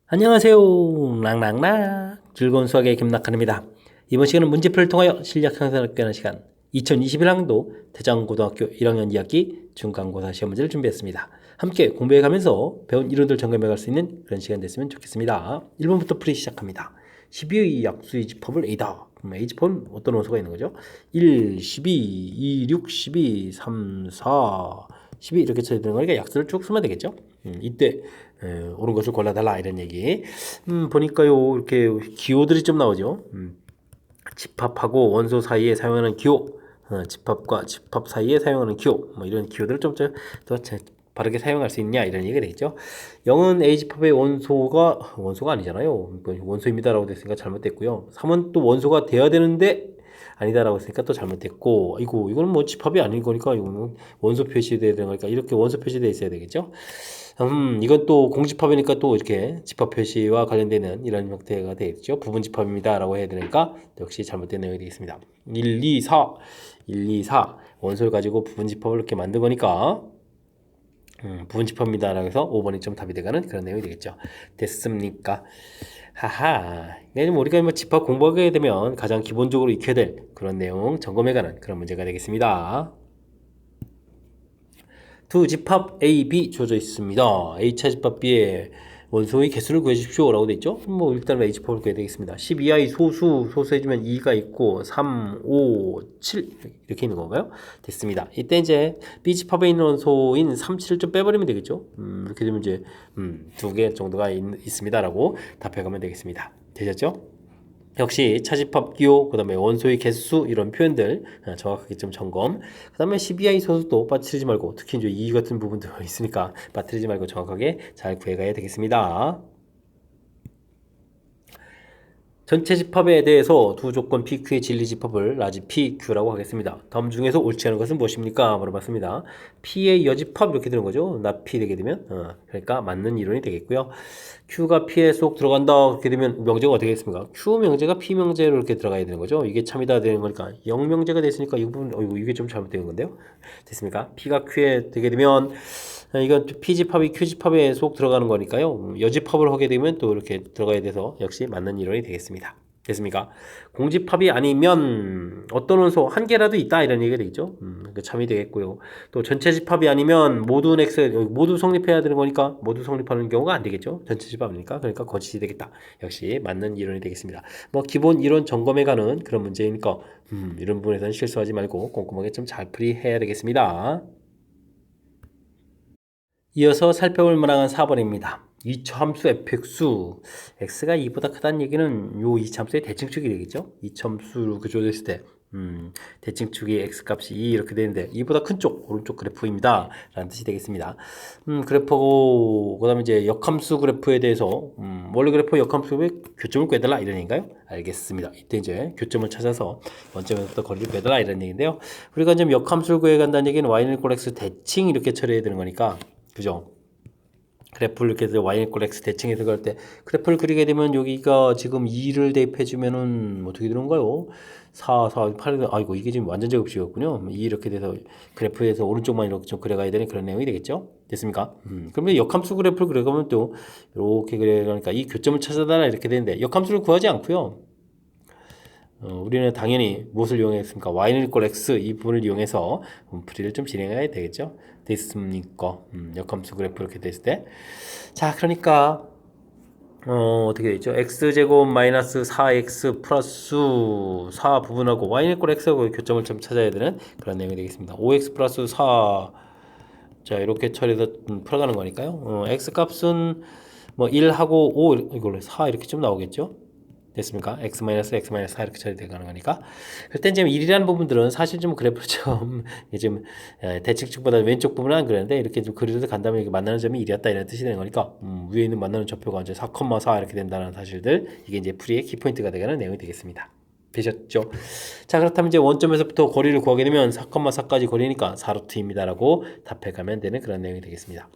안녕하세요. 랑랑랑 즐거운 수학의 김낙한입니다. 이번 시간은 문제풀이를 통하여 실력 향상을 꾀하는 시간 2021학년도 대장고등학교 1학년 2학기 중간고사 시험 문제를 준비했습니다. 함께 공부해가면서 배운 이론들 점검해갈 수 있는 그런 시간 됐으면 좋겠습니다. 1번부터 풀이 시작합니다. 12의 약수의 집합을 A다. 그럼 A 집합은 어떤 원소가 있는 거죠? 1, 12, 2, 6, 12, 3, 4, 12 이렇게 쳐야 되는 거니까 약수를 쭉 쓰면 되겠죠? 이때 옳은 것을 골라달라 이런 얘기. 보니까요 이렇게 기호들이 좀 나오죠. 집합하고 원소 사이에 사용하는 기호, 집합과 집합 사이에 사용하는 기호, 뭐 이런 기호들을 좀 더 바르게 사용할 수 있냐 이런 얘기가 되겠죠. 0은 A 집합의 원소가 아니잖아요. 원소입니다라고 됐으니까 잘못됐고요. 3은 또 원소가 돼야 되는데 아니다라고 했으니까 또 잘못됐고, 이거는 뭐 집합이 아닌 거니까 이거는 원소 표시돼야 되는 거니까 이렇게 원소 표시돼 있어야 되겠죠. 이건 또 공집합이니까 또 이렇게 집합 표시와 관련되는 이런 형태가 되겠죠. 부분 집합입니다라고 해야 되니까 역시 잘못된 내용이 되겠습니다. 1, 2, 4, 1, 2, 4 원소를 가지고 부분 집합을 이렇게 만든 거니까 부분 집합입니다라고 해서 5번이 좀 답이 되가는 그런 내용이 되겠죠. 됐습니까? 하하. 왜냐면 우리가 뭐 집합 공부하게 되면 가장 기본적으로 익혀야 될 그런 내용 점검해가는 그런 문제가 되겠습니다. 두 집합 A, B 주어져 있습니다. A차 집합 B의 원소의 개수를 구해주십시오 라고 되어 있죠. 뭐 일단 A 집합을 구해야 되겠습니다. 12i 소수 해주면 2가 있고 3, 5, 7 이렇게 있는 건가요? 됐습니다. 이때 이제 B 집합에 있는 원소인 3, 7을 좀 빼버리면 되겠죠. 이렇게 되면 이제 두 개 정도가 있습니다 라고 답해가면 되겠습니다. 되셨죠? 역시 차집합 기호, 그 다음에 원소의 개수 이런 표현들 정확하게 좀 점검. 그 다음에 CBI 소수도 빠뜨리지 말고, 특히 이제 이 같은 부분도 있으니까 빠뜨리지 말고 정확하게 잘 구해가야 되겠습니다. 전체 집합에 대해서 두 조건 PQ의 진리 집합을 라지 PQ라고 하겠습니다. 다음 중에서 옳지 않은 것은 무엇입니까? 물어봤습니다. P의 여집합 이렇게 되는 거죠. 나 P 되게 되면 그러니까 맞는 이론이 되겠고요. Q가 P에 쏙 들어간다 그렇게 되면 명제가 어떻게 되겠습니까? Q 명제가 P 명제로 이렇게 들어가야 되는 거죠. 이게 참이다 되는 거니까 0 명제가 됐으니까 이 부분 이게 좀 잘못된 건데요. 됐습니까? P가 Q에 되게 되면 이건 P집합이 Q집합에 쏙 들어가는 거니까요. 여집합을 하게 되면 또 이렇게 들어가야 돼서 역시 맞는 이론이 되겠습니다. 됐습니까? 공집합이 아니면 어떤 원소 한 개라도 있다 이런 얘기가 되겠죠. 참이 되겠고요. 또 전체 집합이 아니면 모두 X 모두 성립해야 되는 거니까 모두 성립하는 경우가 안 되겠죠. 전체 집합이니까 그러니까 거짓이 되겠다. 역시 맞는 이론이 되겠습니다. 뭐 기본 이론 점검해가는 그런 문제니까 이런 부분에서는 실수하지 말고 꼼꼼하게 좀 잘 풀이해야 되겠습니다. 이어서 살펴볼 문항은 4번입니다. 이차함수 fx수 x가 2보다 크다는 얘기는 요 이차함수의 대칭축이 되겠죠. 이차함수로 조절했을 때 대칭축이 x값이 2 이렇게 되는데 2보다 큰 쪽 오른쪽 그래프입니다 라는 뜻이 되겠습니다. 그래프고 그 다음에 이제 역함수 그래프에 대해서 원래 그래프 역함수에 교점을 꿰달라 이런 얘기인가요? 알겠습니다. 이때 이제 교점을 찾아서 원점에서부터 거리를 꿰달라 이런 얘기인데요. 우리가 지금 역함수를 구해간다는 얘기는 y는 이퀄 x 대칭 이렇게 처리해야 되는 거니까 그죠? 그래프를 이렇게 해서 y 이퀄 x 대칭해서 그럴 때 그래프를 그리게 되면 여기가 지금 2를 대입해 주면은 어떻게 되는가요? 4, 8, 아이고 이게 지금 완전 제곱식이었군요. 2 이렇게 돼서 그래프에서 오른쪽만 이렇게 좀 그려가야 되는 그런 내용이 되겠죠? 됐습니까? 그러면 역함수 그래프를 그려가면 또 이렇게 그려가니까 이 교점을 찾아달라 이렇게 되는데 역함수를 구하지 않고요. 우리는 당연히 무엇을 이용했습니까? y는 이퀄 x 이 부분을 이용해서 풀이를 좀 진행해야 되겠죠? 됐습니까? 역함수 그래프 이렇게 됐을 때. 자, 그러니까 어떻게 되죠? x제곱 마이너스 4x 플러스 4 부분하고 y는 이퀄 x하고 교점을 좀 찾아야 되는 그런 내용이 되겠습니다. 5x 플러스 4 자, 이렇게 처리해서 풀어가는 거니까요. x 값은 뭐 1하고 5 이걸로 4 이렇게 좀 나오겠죠? 됐습니까? x-4 이렇게 처리되는 거니까. 그때 이제 1이라는 부분들은 사실 좀 그래프를 좀 좀 대칭축보다 왼쪽 부분은 안 그랬는데 이렇게 좀 그려서 간다면 이게 만나는 점이 1이었다 이런 뜻이 되는 거니까 위에 있는 만나는 좌표가 이제 4,4 이렇게 된다는 사실들 이게 이제 풀이의 키포인트가 되는 내용이 되겠습니다. 되셨죠? 자, 그렇다면 이제 원점에서부터 거리를 구하게 되면 4,4까지 거리니까 4루트입니다라고 답해가면 되는 그런 내용이 되겠습니다.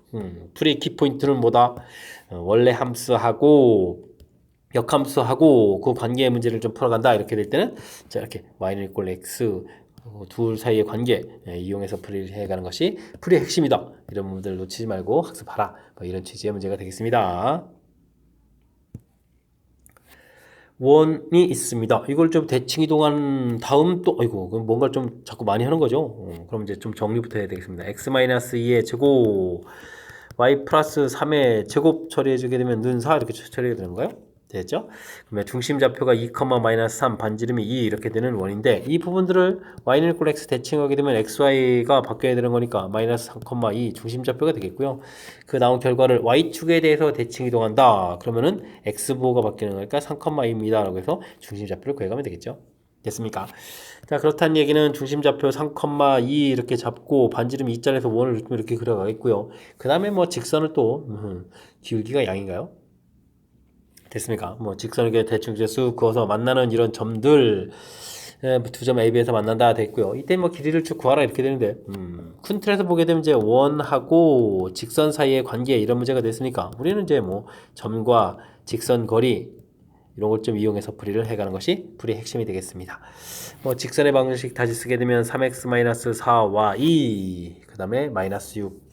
풀이의 키포인트는 뭐다? 원래 함수하고 역함수하고 그 관계의 문제를 좀 풀어간다 이렇게 될 때는 자 이렇게 y는 이퀄 x 둘 사이의 관계 이용해서 풀이를 해가는 것이 풀이의 핵심이다. 이런 부분들을 놓치지 말고 학습하라. 뭐 이런 취지의 문제가 되겠습니다. 원이 있습니다. 이걸 좀 대칭 이동한 다음 또 아이고 그럼 뭔가 좀 자꾸 많이 하는 거죠. 그럼 이제 좀 정리부터 해야 되겠습니다. x-2의 제곱 y 플러스 3의 제곱 처리해 주게 되면 는 4 이렇게 처리해야 되는 거예요. 됐죠? 그러면 중심 좌표가 2, 마이너스 3, 반지름이 2 이렇게 되는 원인데 이 부분들을 y는 equal x 대칭하게 되면 xy가 바뀌어야 되는 거니까 마이너스 3, 2 중심 좌표가 되겠고요. 그 나온 결과를 y축에 대해서 대칭 이동한다. 그러면은 x부호가 바뀌는 거니까 3, 2입니다. 라고 해서 중심 좌표를 구해가면 되겠죠. 됐습니까? 자, 그렇다는 얘기는 중심 좌표 3, 2 이렇게 잡고 반지름 2자리에서 원을 이렇게 그려가겠고요. 그 다음에 뭐 직선을 또 기울기가 양인가요? 됐습니까? 뭐 직선에게 대충 쭉 그어서 만나는 이런 점들 두 점 AB에서 만난다 됐고요. 이때 뭐 길이를 쭉 구하라 이렇게 되는데 큰 틀에서 보게 되면 이제 원하고 직선 사이의 관계 이런 문제가 됐으니까 우리는 이제 뭐 점과 직선 거리 이런 걸 좀 이용해서 풀이를 해가는 것이 풀이의 핵심이 되겠습니다. 뭐 직선의 방정식 다시 쓰게 되면 3x-4y 그 다음에 마이너스 6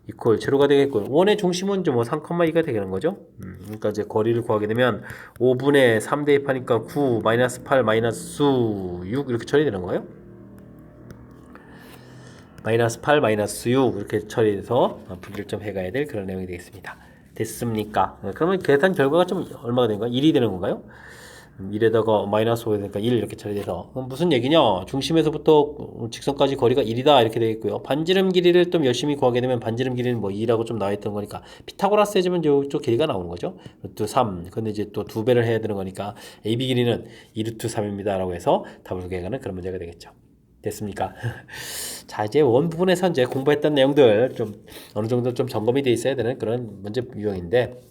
이퀄 제로가 되겠고 원의 중심은 뭐 3,2가 되는 거죠. 그러니까 이제 거리를 구하게 되면 5분의 3 대입하니까 9 마이너스 8 마이너스 6 이렇게 처리되는 거예요. 마이너스 8 마이너스 6 이렇게 처리해서 분리를 좀 해가야 될 그런 내용이 되겠습니다. 됐습니까? 그러면 계산 결과가 좀 얼마가 되는 거야? 1이 되는 건가요? 1에다가 마이너스 5가 되니까 1 이렇게 처리돼서 무슨 얘기냐? 중심에서부터 직선까지 거리가 1이다 이렇게 되겠고요. 반지름 길이를 좀 열심히 구하게 되면 반지름 길이는 뭐 2라고 좀 나와 있던 거니까 피타고라스 해주면 이쪽 길이가 나오는 거죠. 루트 3. 근데 이제 또 2배를 해야 되는 거니까 AB 길이는 2루트 3입니다 라고 해서 답을 구해가는 그런 문제가 되겠죠. 됐습니까? 자, 이제 원 부분에서 이제 공부했던 내용들 좀 어느 정도 좀 점검이 돼 있어야 되는 그런 문제 유형인데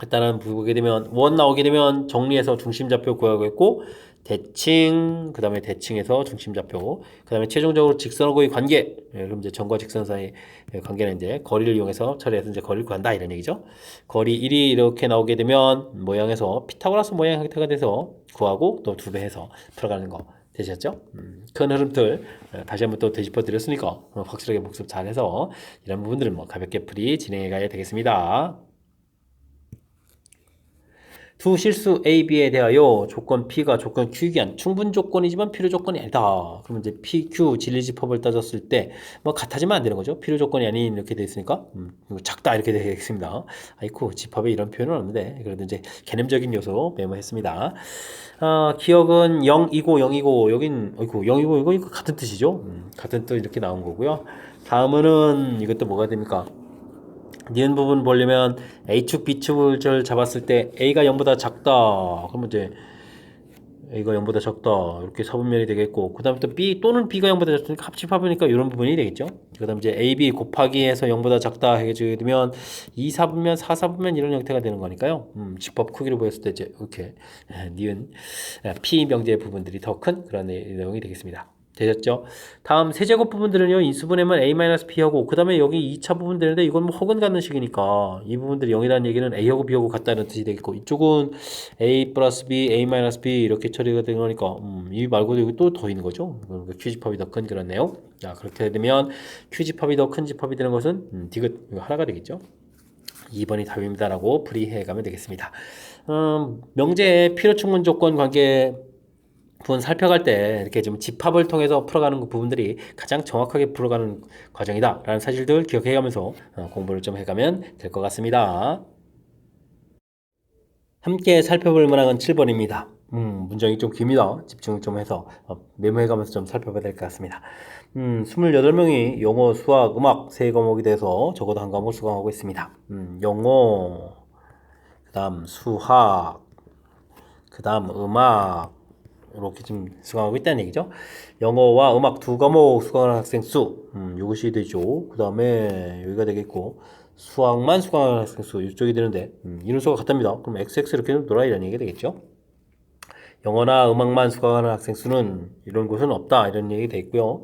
일단은 보게 되면 원 나오게 되면 정리해서 중심좌표 구하겠고 대칭 그 다음에 대칭에서 중심좌표 그 다음에 최종적으로 직선하고의 관계 그럼 이제 점과 직선 사이 관계는 이제 거리를 이용해서 처리해서 이제 거리를 구한다 이런 얘기죠. 거리 1이 이렇게 나오게 되면 모양에서 피타고라스 모양 형태가 돼서 구하고 또 2배 해서 풀어가는 거 되셨죠? 큰 흐름들 다시 한번 또 되짚어 드렸으니까 확실하게 복습 잘해서 이런 부분들은 뭐 가볍게 풀이 진행해 가야 되겠습니다. 두 실수 A, B에 대하여 조건 P가 조건 Q에 기한 충분 조건이지만 필요 조건이 아니다. 그러면 이제 P, Q 진리집합을 따졌을 때 뭐 같아지면 안 되는 거죠. 필요 조건이 아닌 이렇게 돼 있으니까 작다 이렇게 되겠습니다. 아이쿠 집합에 이런 표현은 없는데 그래도 이제 개념적인 요소 메모했습니다. 기억은 0이고 0이고 여긴 아이쿠 0이고 이거 같은 뜻이죠. 같은 뜻 이렇게 나온 거고요. 다음은 이것도 뭐가 됩니까? 니은 부분 보려면 A축, B축을 잡았을 때 A가 0보다 작다. 그러면 이제 A가 0보다 적다. 이렇게 사분면이 되겠고 그 다음에 또 B 또는 B가 0보다 작으니까 합집합이니까 이런 부분이 되겠죠. 그 다음 이제 AB 곱하기 해서 0보다 작다 해주게 되면 2사분면, 4사분면 이런 형태가 되는 거니까요. 집합 크기를 보였을 때 이제 이렇게 니은 P 명제의 부분들이 더 큰 그런 내용이 되겠습니다. 되셨죠? 다음 세제곱 부분들은요 인수분해만 A-P하고 그 다음에 여기 2차 부분 되는데 이건 뭐 혹은 같는 식이니까 이 부분들이 0이라는 얘기는 A하고 B하고 같다는 뜻이 되겠고 이쪽은 A 플러스 B, A-B 이렇게 처리가 되는 거니까 이 말고도 여기 또 더 있는 거죠. Q집합이 더 큰 그런 내용. 자 그렇게 되면 Q집합이 더 큰 집합이 되는 것은 디귿 이거 하나가 되겠죠. 2번이 답입니다 라고 풀이해 가면 되겠습니다. 명제의 필요충분 조건 관계 부분 살펴갈 때 이렇게 좀 집합을 통해서 풀어가는 부분들이 가장 정확하게 풀어가는 과정이다 라는 사실들 기억해가면서 공부를 좀 해가면 될 것 같습니다. 함께 살펴볼 문항은 7번입니다. 문장이 좀 깁니다. 집중 좀 해서 메모해가면서 좀 살펴봐야 될 것 같습니다. 28명이 영어, 수학, 음악 세 과목에 대해서 적어도 한 과목 수강하고 있습니다. 영어, 그 다음 수학, 그 다음 음악 이렇게 좀 수강하고 있다는 얘기죠. 영어와 음악 두 과목 수강하는 학생 수 이것이 되죠. 그 다음에 여기가 되겠고 수학만 수강하는 학생 수 이쪽이 되는데 인원수가 같답니다. 그럼 XX 이렇게 놀아 이런 얘기가 되겠죠. 영어나 음악만 수강하는 학생 수는 이런 곳은 없다 이런 얘기 되겠고요.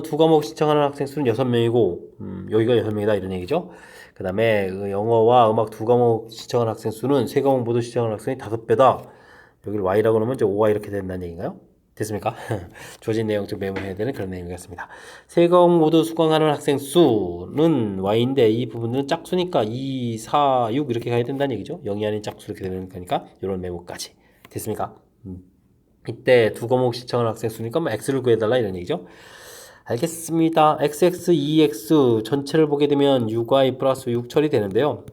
두 과목 신청하는 학생 수는 6명이고 여기가 6명이다 이런 얘기죠. 그 다음에 영어와 음악 두 과목 신청하는 학생 수는 세 과목 모두 신청하는 학생이 5배다. 여기를 y라고 넣으면 이제 5y 이렇게 된다는 얘기인가요? 됐습니까? 조진 내용 좀 메모해야 되는 그런 내용이었습니다. 세 과목 모두 수강하는 학생 수는 y인데 이 부분은 짝수니까 2, 4, 6 이렇게 가야 된다는 얘기죠. 0이 아닌 짝수 이렇게 되는 거니까 이런 메모까지 됐습니까? 이때 두 과목 시청한 학생 수니까 뭐 x를 구해달라 이런 얘기죠. 알겠습니다. xx, 2x 전체를 보게 되면 6y 플러스 6 처리되는데요.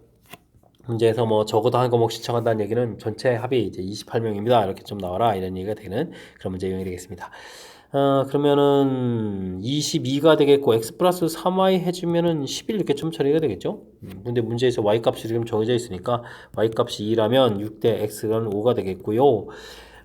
문제에서 뭐 적어도 한 과목 시청한다는 얘기는 전체 합이 이제 28명입니다. 이렇게 좀 나와라 이런 얘기가 되는 그런 문제 유형이 되겠습니다. 그러면은 22가 되겠고 x 플러스 3y 해주면은 11 이렇게 좀 처리가 되겠죠. 근데 문제에서 y 값이 지금 정해져 있으니까 y 값이 2라면 6 대 x는 5가 되겠고요.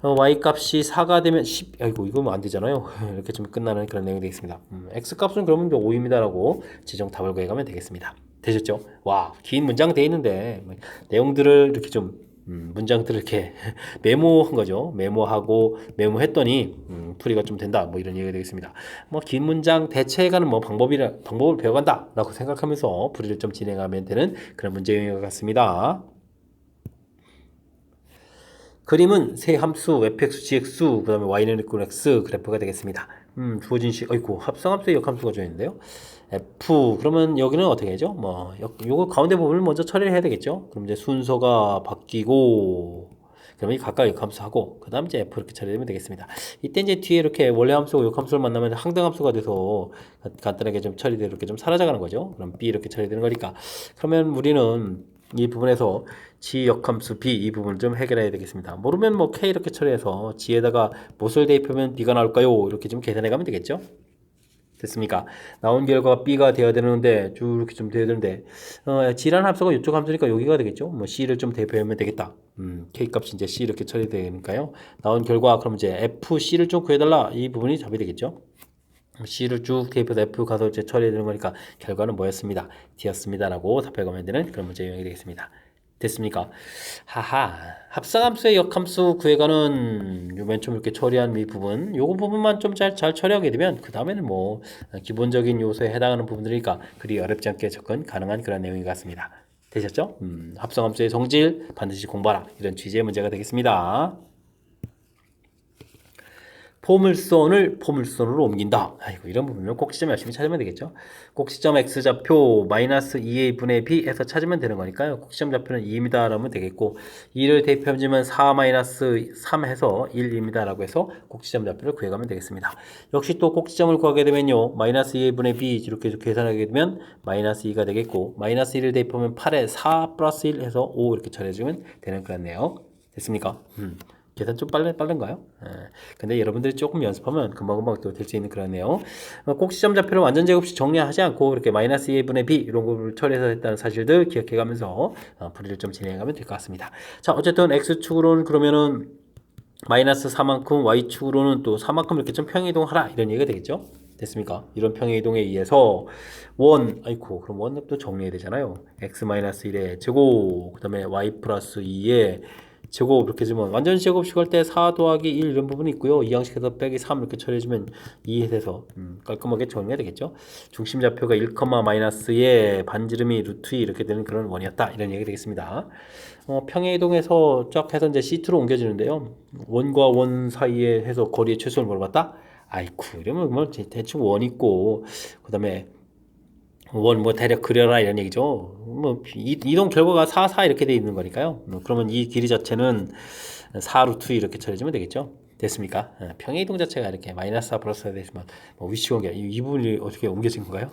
y 값이 4가 되면 10, 아이고 이거 안 되잖아요. 이렇게 좀 끝나는 그런 내용이 되겠습니다. x 값은 그러면 5입니다라고 지정 답을 구해가면 되겠습니다. 되셨죠? 와, 긴 문장 돼 있는데 내용들을 이렇게 좀 문장들을 이렇게 메모한 거죠. 메모하고 메모했더니 풀이가 좀 된다. 뭐 이런 얘기가 되겠습니다. 뭐 긴 문장 대체해가는 뭐 방법을 배워간다라고 생각하면서 풀이를 좀 진행하면 되는 그런 문제인 것 같습니다. 그림은 세 함수 fx, gx, 그 다음에 y는 equal x 그래프가 되겠습니다. 주어진 아이고, 합성함수의 역함수가 주어있는데요. f, 그러면 여기는 어떻게 하죠? 뭐, 요거 가운데 부분을 먼저 처리를 해야 되겠죠? 그럼 이제 순서가 바뀌고, 그러면 각각 역함수하고, 그 다음 이제 f 이렇게 처리되면 되겠습니다. 이때 이제 뒤에 이렇게 원래 함수고 역함수를 만나면 항등함수가 돼서 간단하게 좀 처리되고 이렇게 좀 사라져가는 거죠. 그럼 b 이렇게 처리되는 거니까. 그러면 우리는 이 부분에서 g 역함수 b 이 부분을 좀 해결해야 되겠습니다. 모르면 뭐 k 이렇게 처리해서 g에다가 무엇을 대입하면 b가 나올까요? 이렇게 좀 계산해 가면 되겠죠. 됐습니까? 나온 결과가 b가 되어야 되는데 쭉 이렇게 좀 되어야 되는데 g라는 함수가 이쪽 함수니까 여기가 되겠죠. 뭐 c를 좀 대입하면 되겠다. k 값이 이제 c 이렇게 처리되니까요. 나온 결과 그럼 이제 fc를 좀 구해달라 이 부분이 답이 되겠죠. C를 쭉 대입해서 F 가서 이제 처리해야 되는 거니까 결과는 뭐였습니다? D였습니다라고 답해가면 되는 그런 문제 유형이 되겠습니다. 됐습니까? 하하. 합성함수의 역함수 구해가는 요 맨 처음 이렇게 처리한 이 부분, 요거 부분만 좀 잘 처리하게 되면 그 다음에는 뭐 기본적인 요소에 해당하는 부분들이니까 그리 어렵지 않게 접근 가능한 그런 내용인 것 같습니다. 되셨죠? 합성함수의 성질 반드시 공부하라 이런 취지의 문제가 되겠습니다. 포물선을 포물선으로 옮긴다. 아이고 이런 부분은 꼭지점 열심히 찾으면 되겠죠. 꼭지점 x좌표 마이너스 2a 분의 b 해서 찾으면 되는 거니까요. 꼭지점 좌표는 2입니다 라면 되겠고 2를 대입해주면 4 마이너스 3 해서 1입니다 라고 해서 꼭지점 좌표를 구해가면 되겠습니다. 역시 또 꼭지점을 구하게 되면요. 마이너스 2a 분의 b 이렇게 계산하게 되면 마이너스 2가 되겠고 마이너스 1을 대입하면 8에 4 플러스 1 해서 5 이렇게 처리해주면 되는 그런 내용 됐습니까? 계산 좀 빠른가요? 근데 여러분들이 조금 연습하면 금방금방 또 될 수 있는 그런 내용. 꼭지점 좌표를 완전 제곱식 정리하지 않고 이렇게 마이너스 2분의 b 이런 거를 처리해서 했다는 사실들 기억해가면서 풀이를 좀 진행하면 될 것 같습니다. 자, 어쨌든 x축으로는 그러면은 마이너스 4만큼 y축으로는 또 4만큼 이렇게 좀 평행이동하라 이런 얘기가 되겠죠? 됐습니까? 이런 평행이동에 의해서 아이고 그럼 원도 정리해야 되잖아요. x-1의 제곱 그 다음에 y 플러스 2의 제곱 이렇게 해주면 완전 제곱식 할 때 4 더하기 1 이런 부분이 있고요. 이 양식에서 빼기 3 이렇게 처리해주면 2에 대해서 깔끔하게 정리가 되겠죠. 중심 좌표가 1, 마이너스의 반지름이 루트 2 이렇게 되는 그런 원이었다. 이런 얘기 되겠습니다. 평행이동에서 쫙 해서 이제 C2로 옮겨지는데요. 원과 원 사이에 해서 거리의 최소를 물어봤다? 아이쿠 이러면 뭐 대충 원 있고 그 다음에 뭐 대략 그려라 이런 얘기죠. 뭐 이동 결과가 4, 4 이렇게 돼 있는 거니까요. 그러면 이 길이 자체는 4 루트 이렇게 처리해주면 되겠죠. 됐습니까? 평행이동 자체가 이렇게 마이너스 4 플러스 4 되지만 뭐 위치 관계 이 부분이 어떻게 옮겨진 건가요?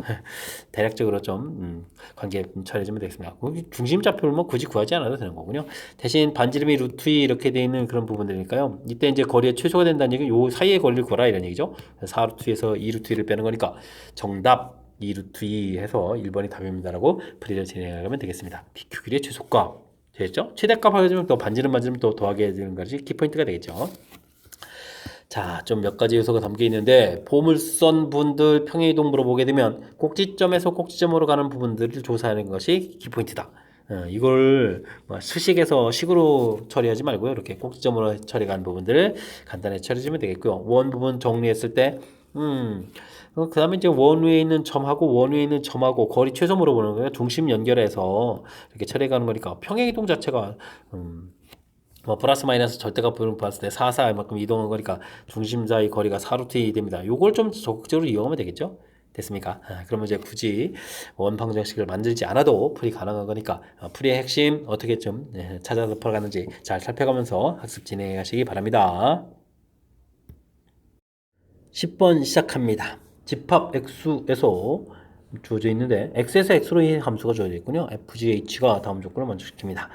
대략적으로 좀 관계 처리해주면 되겠습니다. 중심 좌표를 뭐 굳이 구하지 않아도 되는 거군요. 대신 반지름이 루트 2 이렇게 돼 있는 그런 부분들이니까요. 이때 이제 거리의 최소가 된다는 얘기는 요 사이의 거리를 구하라 이런 얘기죠. 4 루트 2에서 2 루트 2를 빼는 거니까 정답 2 루트 2 해서 1번이 답입니다라고 풀이를 진행하면 되겠습니다. PQ 길이의 최소값 되겠죠? 최대값 하려면 또 반지름 또 더하게 되는 것이 키포인트가 되겠죠. 자, 좀 몇 가지 요소가 담겨 있는데 포물선 분들 평행이동 물어보게 되면 꼭지점에서 꼭지점으로 가는 부분들을 조사하는 것이 키포인트다. 이걸 수식에서 식으로 처리하지 말고요. 이렇게 꼭지점으로 처리하는 부분들을 간단히 처리해주면 되겠고요. 원 부분 정리했을 때 그 다음에 이제 원 위에 있는 점하고 원 위에 있는 점하고 거리 최소 물어보는 거예요. 중심 연결해서 이렇게 처리해가는 거니까 평행이동 자체가 뭐 플러스 마이너스 절대값 부분 봤을 때 4, 4 만큼 이동한 거니까 중심 사이 거리가 4루트 2 됩니다. 요걸 좀 적극적으로 이용하면 되겠죠. 됐습니까? 그러면 이제 굳이 원방정식을 만들지 않아도 풀이 가능한 거니까 풀이의 핵심 어떻게 좀 찾아서 풀어가는지 잘 살펴가면서 학습 진행하시기 바랍니다. 10번 시작합니다. 집합 x에서 주어져 있는데 x에서 x로 이 함수가 주어져 있군요. fgh가 다음 조건을 만족시킵니다.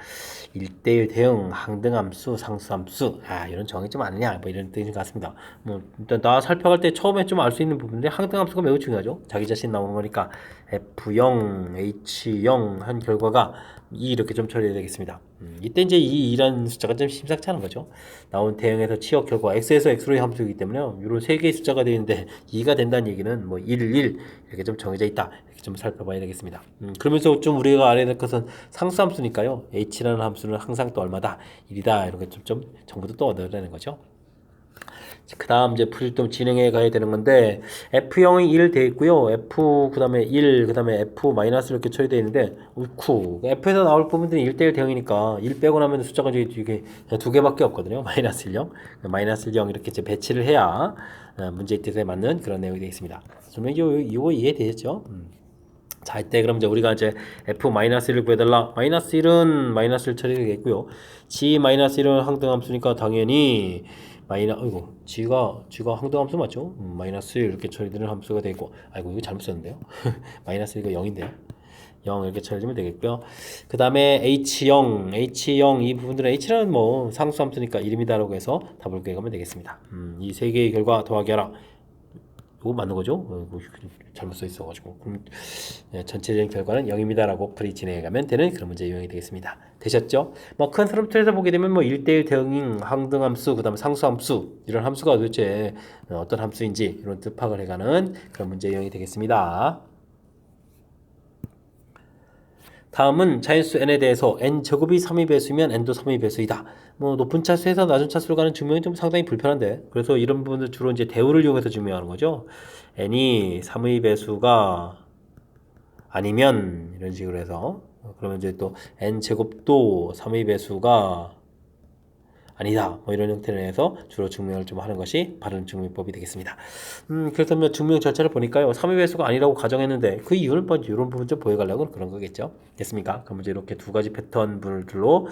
1대1 대응, 항등함수, 상수함수 이런 정의 좀 아니냐 뭐 이런 뜻인 것 같습니다. 뭐 일단 나 살펴갈 때 처음에 좀 알 수 있는 부분인데 항등함수가 매우 중요하죠. 자기 자신 나오는 거니까 f0, h0 한 결과가 2 이렇게 좀 처리해야 되겠습니다. 이때 이제 이 2라는 숫자가 좀 심상치 않은 거죠. 나온 대응에서 치역 결과 x에서 x로의 함수이기 때문에 이런 세 개의 숫자가 되어 있는데 2가 된다는 얘기는 뭐 1, 1 이렇게 좀 정해져 있다. 이렇게 좀 살펴봐야 되겠습니다. 그러면서 좀 우리가 알아야 될 것은 상수함수니까요. h라는 함수는 항상 또 얼마다 1이다 이렇게 좀 정보도 또 얻어야 되는 거죠. 그 다음 이제 풀이 좀 진행해 가야 되는 건데 F0이 1 돼 있고요. F 그 다음에 1, 그 다음에 F 마이너스 이렇게 처리되어 있는데 옳고 F에서 나올 부분들이 1대1 대응이니까 1 빼고 나면 숫자가 이게 두 개밖에 없거든요. 마이너스 1, 0, 마이너스 1, 0 이렇게 이제 배치를 해야 문제의 뜻에 맞는 그런 내용이 되겠습니다. 그러면 이거 이해되셨죠? 자, 이때 그럼 이제 우리가 이제 f-1을 구해달라. 마이너스 1은 마이너스 1 처리되겠고요. g-1은 항등함수니까 당연히 g가 항등함수 맞죠? 마이너스 1 이렇게 처리되는 함수가 되고, 아이고 이거 잘못 썼는데요. 마이너스 이거 0인데요. 0 이렇게 처리되면 되겠고요. 그 다음에 h0 이 부분들은 h는 뭐 상수함수니까 1입니다라고 해서 답을 구해가면 되겠습니다. 이 세 개의 결과 더하기 하라. 이거 맞는 거죠? 잘못 써 있어가지고 그럼 전체적인 결과는 0입니다라고 풀이 진행해가면 되는 그런 문제 유형이 되겠습니다. 되셨죠? 뭐 큰 흐름 틀에서 보게 되면 뭐 1대1 대응인 항등함수, 그 다음에 상수함수 이런 함수가 도대체 어떤 함수인지 이런 뜻 파악을 해가는 그런 문제 유형이 되겠습니다. 다음은 자연수 n에 대해서 n제곱이 3의 배수면 n도 3의 배수이다. 뭐 높은 차수에서 낮은 차수로 가는 증명이 좀 상당히 불편한데 그래서 이런 부분들 주로 이제 대우를 이용해서 증명하는 거죠. n이 3의 배수가 아니면 이런 식으로 해서 그러면 이제 또 n제곱도 3의 배수가 아니다. 뭐 이런 형태로 해서 주로 증명을 좀 하는 것이 바른 증명법이 되겠습니다. 그렇다면 증명 절차를 보니까요. 3의 배수가 아니라고 가정했는데 그 이유는 뭐 이런 부분 좀 보여가려고 그런 거겠죠. 됐습니까? 그럼 이제 이렇게 두 가지 패턴들로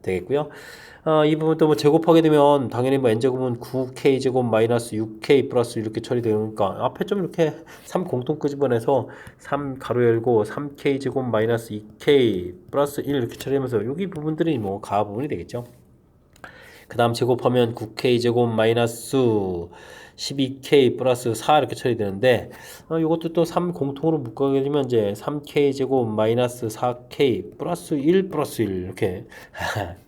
되겠고요. 이 부분 또 뭐 제곱하게 되면 당연히 뭐 n제곱은 9k 제곱 마이너스 6k 플러스 이렇게 처리되니까 앞에 좀 이렇게 3 공통 끄집어내서 3 가로 열고 3k 제곱 마이너스 2k 플러스 1 이렇게 처리하면서 여기 부분들이 뭐 가 부분이 되겠죠. 그 다음 제곱하면 9k 제곱 마이너스 12k 플러스 4 이렇게 처리되는데 이것도 또 3 공통으로 묶어게 되면 이제 3k 제곱 마이너스 4k 플러스 1 플러스 1 이렇게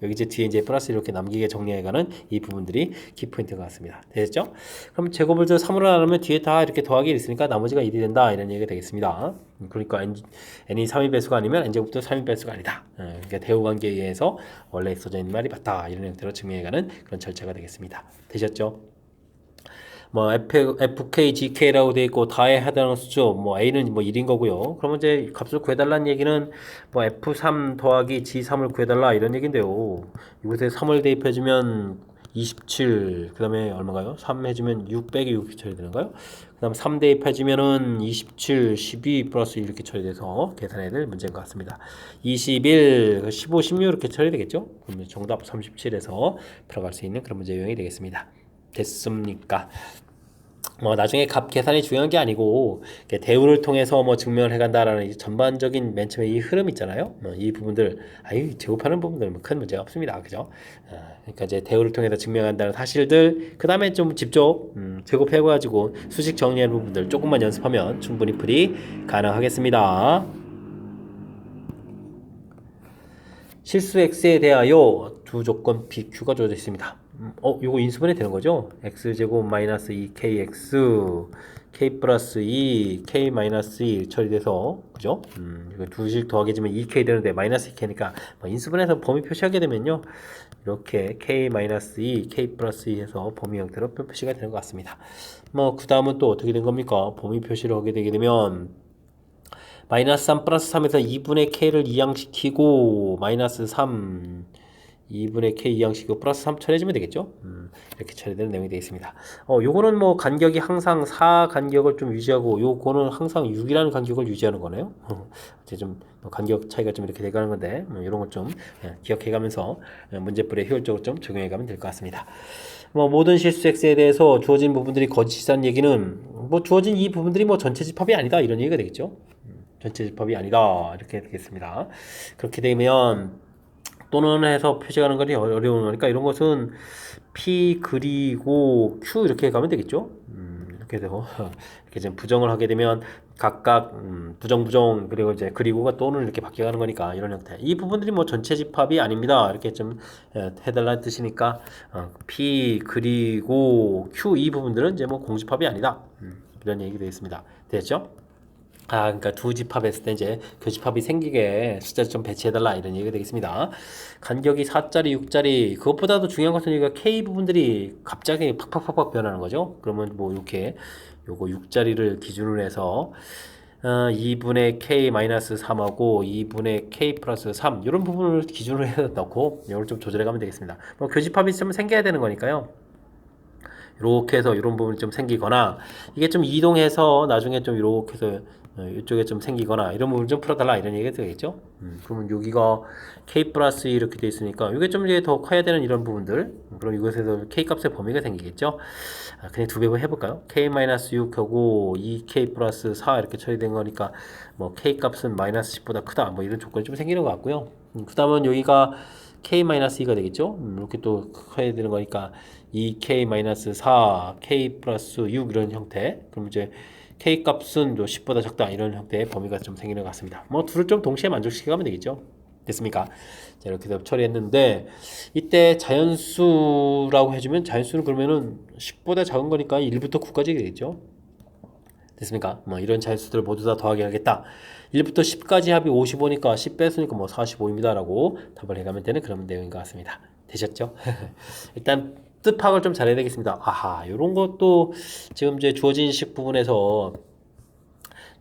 여기 이제 뒤에 이제 플러스 이렇게 남기게 정리해가는 이 부분들이 키포인트가 같습니다. 되셨죠? 그럼 제곱을 3으로 나누면 뒤에 다 이렇게 더하기 있으니까 나머지가 1이 된다 이런 얘기가 되겠습니다. 그러니까 n이 3의 배수가 아니면 n제곱도 3의 배수가 아니다. 그러니까 대우 관계에 의해서 원래 써져 있는 말이 맞다 이런 형태로 증명해가는 그런 절차가 되겠습니다. 되셨죠? 뭐 fk, gk라고 되어 있고 다에 해당하는 수죠. 뭐 a는 뭐 1인 거고요. 그러면 이제 값을 구해달라는 얘기는 뭐 f3 더하기 g3을 구해달라 이런 얘기인데요. 이곳에 3을 대입해주면 27, 그 다음에 얼마가요? 3 해주면 6 빼기 6 처리되는가요? 그 다음 3 대입해주면은 27, 12 플러스 이렇게 처리돼서 계산해야 될 문제인 것 같습니다. 21, 15, 16 이렇게 처리되겠죠? 그러면 정답 37에서 풀어갈 수 있는 그런 문제 유형이 되겠습니다. 됐습니까? 뭐 나중에 값 계산이 중요한 게 아니고 대우를 통해서 뭐 증명을 해간다라는 이 전반적인 맨 처음에 이 흐름 있잖아요. 이 부분들 제곱하는 부분들은 뭐 큰 문제가 없습니다. 그죠? 그러니까 이제 대우를 통해서 증명한다는 사실들 그 다음에 좀 직접 제곱해가지고 수식 정리하는 부분들 조금만 연습하면 충분히 풀이 가능하겠습니다. 실수 x에 대하여 두 조건 BQ가 주어져 있습니다. 요거 인수분해 되는 거죠? x제곱 마이너스 2kx k 플러스 2 k 마이너스 2 처리돼서 그죠? 이거 두식 더하기지만 2k 되는데 마이너스 2k니까 뭐 인수분해서 범위 표시하게 되면요 이렇게 k 마이너스 2 k 플러스 2 해서 범위 형태로 표시가 되는 것 같습니다. 뭐 그 다음은 또 어떻게 된 겁니까? 범위 표시를 하게 되게 되면 마이너스 3 플러스 3에서 2분의 k를 이항시키고 마이너스 3 2분의 k 이항식이고 플러스 3 처리해주면 되겠죠. 이렇게 처리되는 내용이 되겠습니다. 요거는 뭐 간격이 항상 4 간격을 좀 유지하고 요거는 항상 6이라는 간격을 유지하는 거네요. 이제 좀 간격 차이가 좀 이렇게 돼가는 건데 이런 것 좀 기억해가면서 문제풀이에 효율적으로 좀 적용해가면 될 것 같습니다. 뭐 모든 실수 x에 대해서 주어진 부분들이 거짓이라는 얘기는 뭐 주어진 이 부분들이 뭐 전체 집합이 아니다 이런 얘기가 되겠죠. 전체 집합이 아니다 이렇게 되겠습니다. 그렇게 되면 또는 해서 표시하는 것이 어려운 거니까 이런 것은 P 그리고 Q 이렇게 가면 되겠죠. 이렇게 되고 이렇게 좀 부정을 하게 되면 각각 부정 그리고 이제 그리고가 또는 이렇게 바뀌어가는 거니까 이런 형태. 이 부분들이 뭐 전체 집합이 아닙니다. 이렇게 좀 해달라는 뜻이니까 P 그리고 Q 이 부분들은 이제 뭐 공집합이 아니다. 이런 얘기 되겠습니다. 됐죠? 그러니까 두 집합했을 때 이제 교집합이 생기게 숫자를 좀 배치해달라 이런 얘기가 되겠습니다. 간격이 4짜리, 6짜리 그것보다도 중요한 것은 여기가 K 부분들이 갑자기 팍팍팍팍 변하는 거죠. 그러면 뭐 이렇게 요거 6짜리를 기준으로 해서 2분의 K-3하고 2분의 K 플러스 3 이런 부분을 기준으로 해서 넣고 이걸 좀 조절해 가면 되겠습니다. 뭐 교집합이 좀 생겨야 되는 거니까요. 이렇게 해서 이런 부분이 좀 생기거나 이게 좀 이동해서 나중에 좀 이렇게 해서 이쪽에 좀 생기거나 이런 부분 좀 풀어달라 이런 얘기가 되겠죠. 그러면 여기가 k 플러스 이렇게 돼 있으니까 이게 좀 이제 더 커야 되는 이런 부분들 그럼 이것에서 k 값의 범위가 생기겠죠. 그냥 두 배 해볼까요? k 마이너스 6하고 2k 플러스 4 이렇게 처리된 거니까 뭐 k 값은 마이너스 10보다 크다 뭐 이런 조건이 좀 생기는 것 같고요. 그 다음은 여기가 k-2가 되겠죠. 이렇게 또 커야 되는 거니까 2k-4, k 플러스 6 이런 형태. 그럼 이제 k 값은 10보다 작다 이런 형태의 범위가 좀 생기는 것 같습니다. 뭐 둘을 좀 동시에 만족시켜가면 되겠죠. 됐습니까? 자, 이렇게 해서 처리했는데 이때 자연수라고 해주면 자연수는 그러면은 10보다 작은 거니까 1부터 9까지 되겠죠. 됐습니까? 뭐 이런 자연수들을 모두 다 더하게 하겠다. 1부터 10까지 합이 55니까 10 뺐으니까 뭐 45입니다 라고 답을 해가면 되는 그런 내용인 것 같습니다. 되셨죠? 일단 뜻 파악을 좀 잘해야 되겠습니다. 아하, 요런 것도 지금 이제 주어진 식 부분에서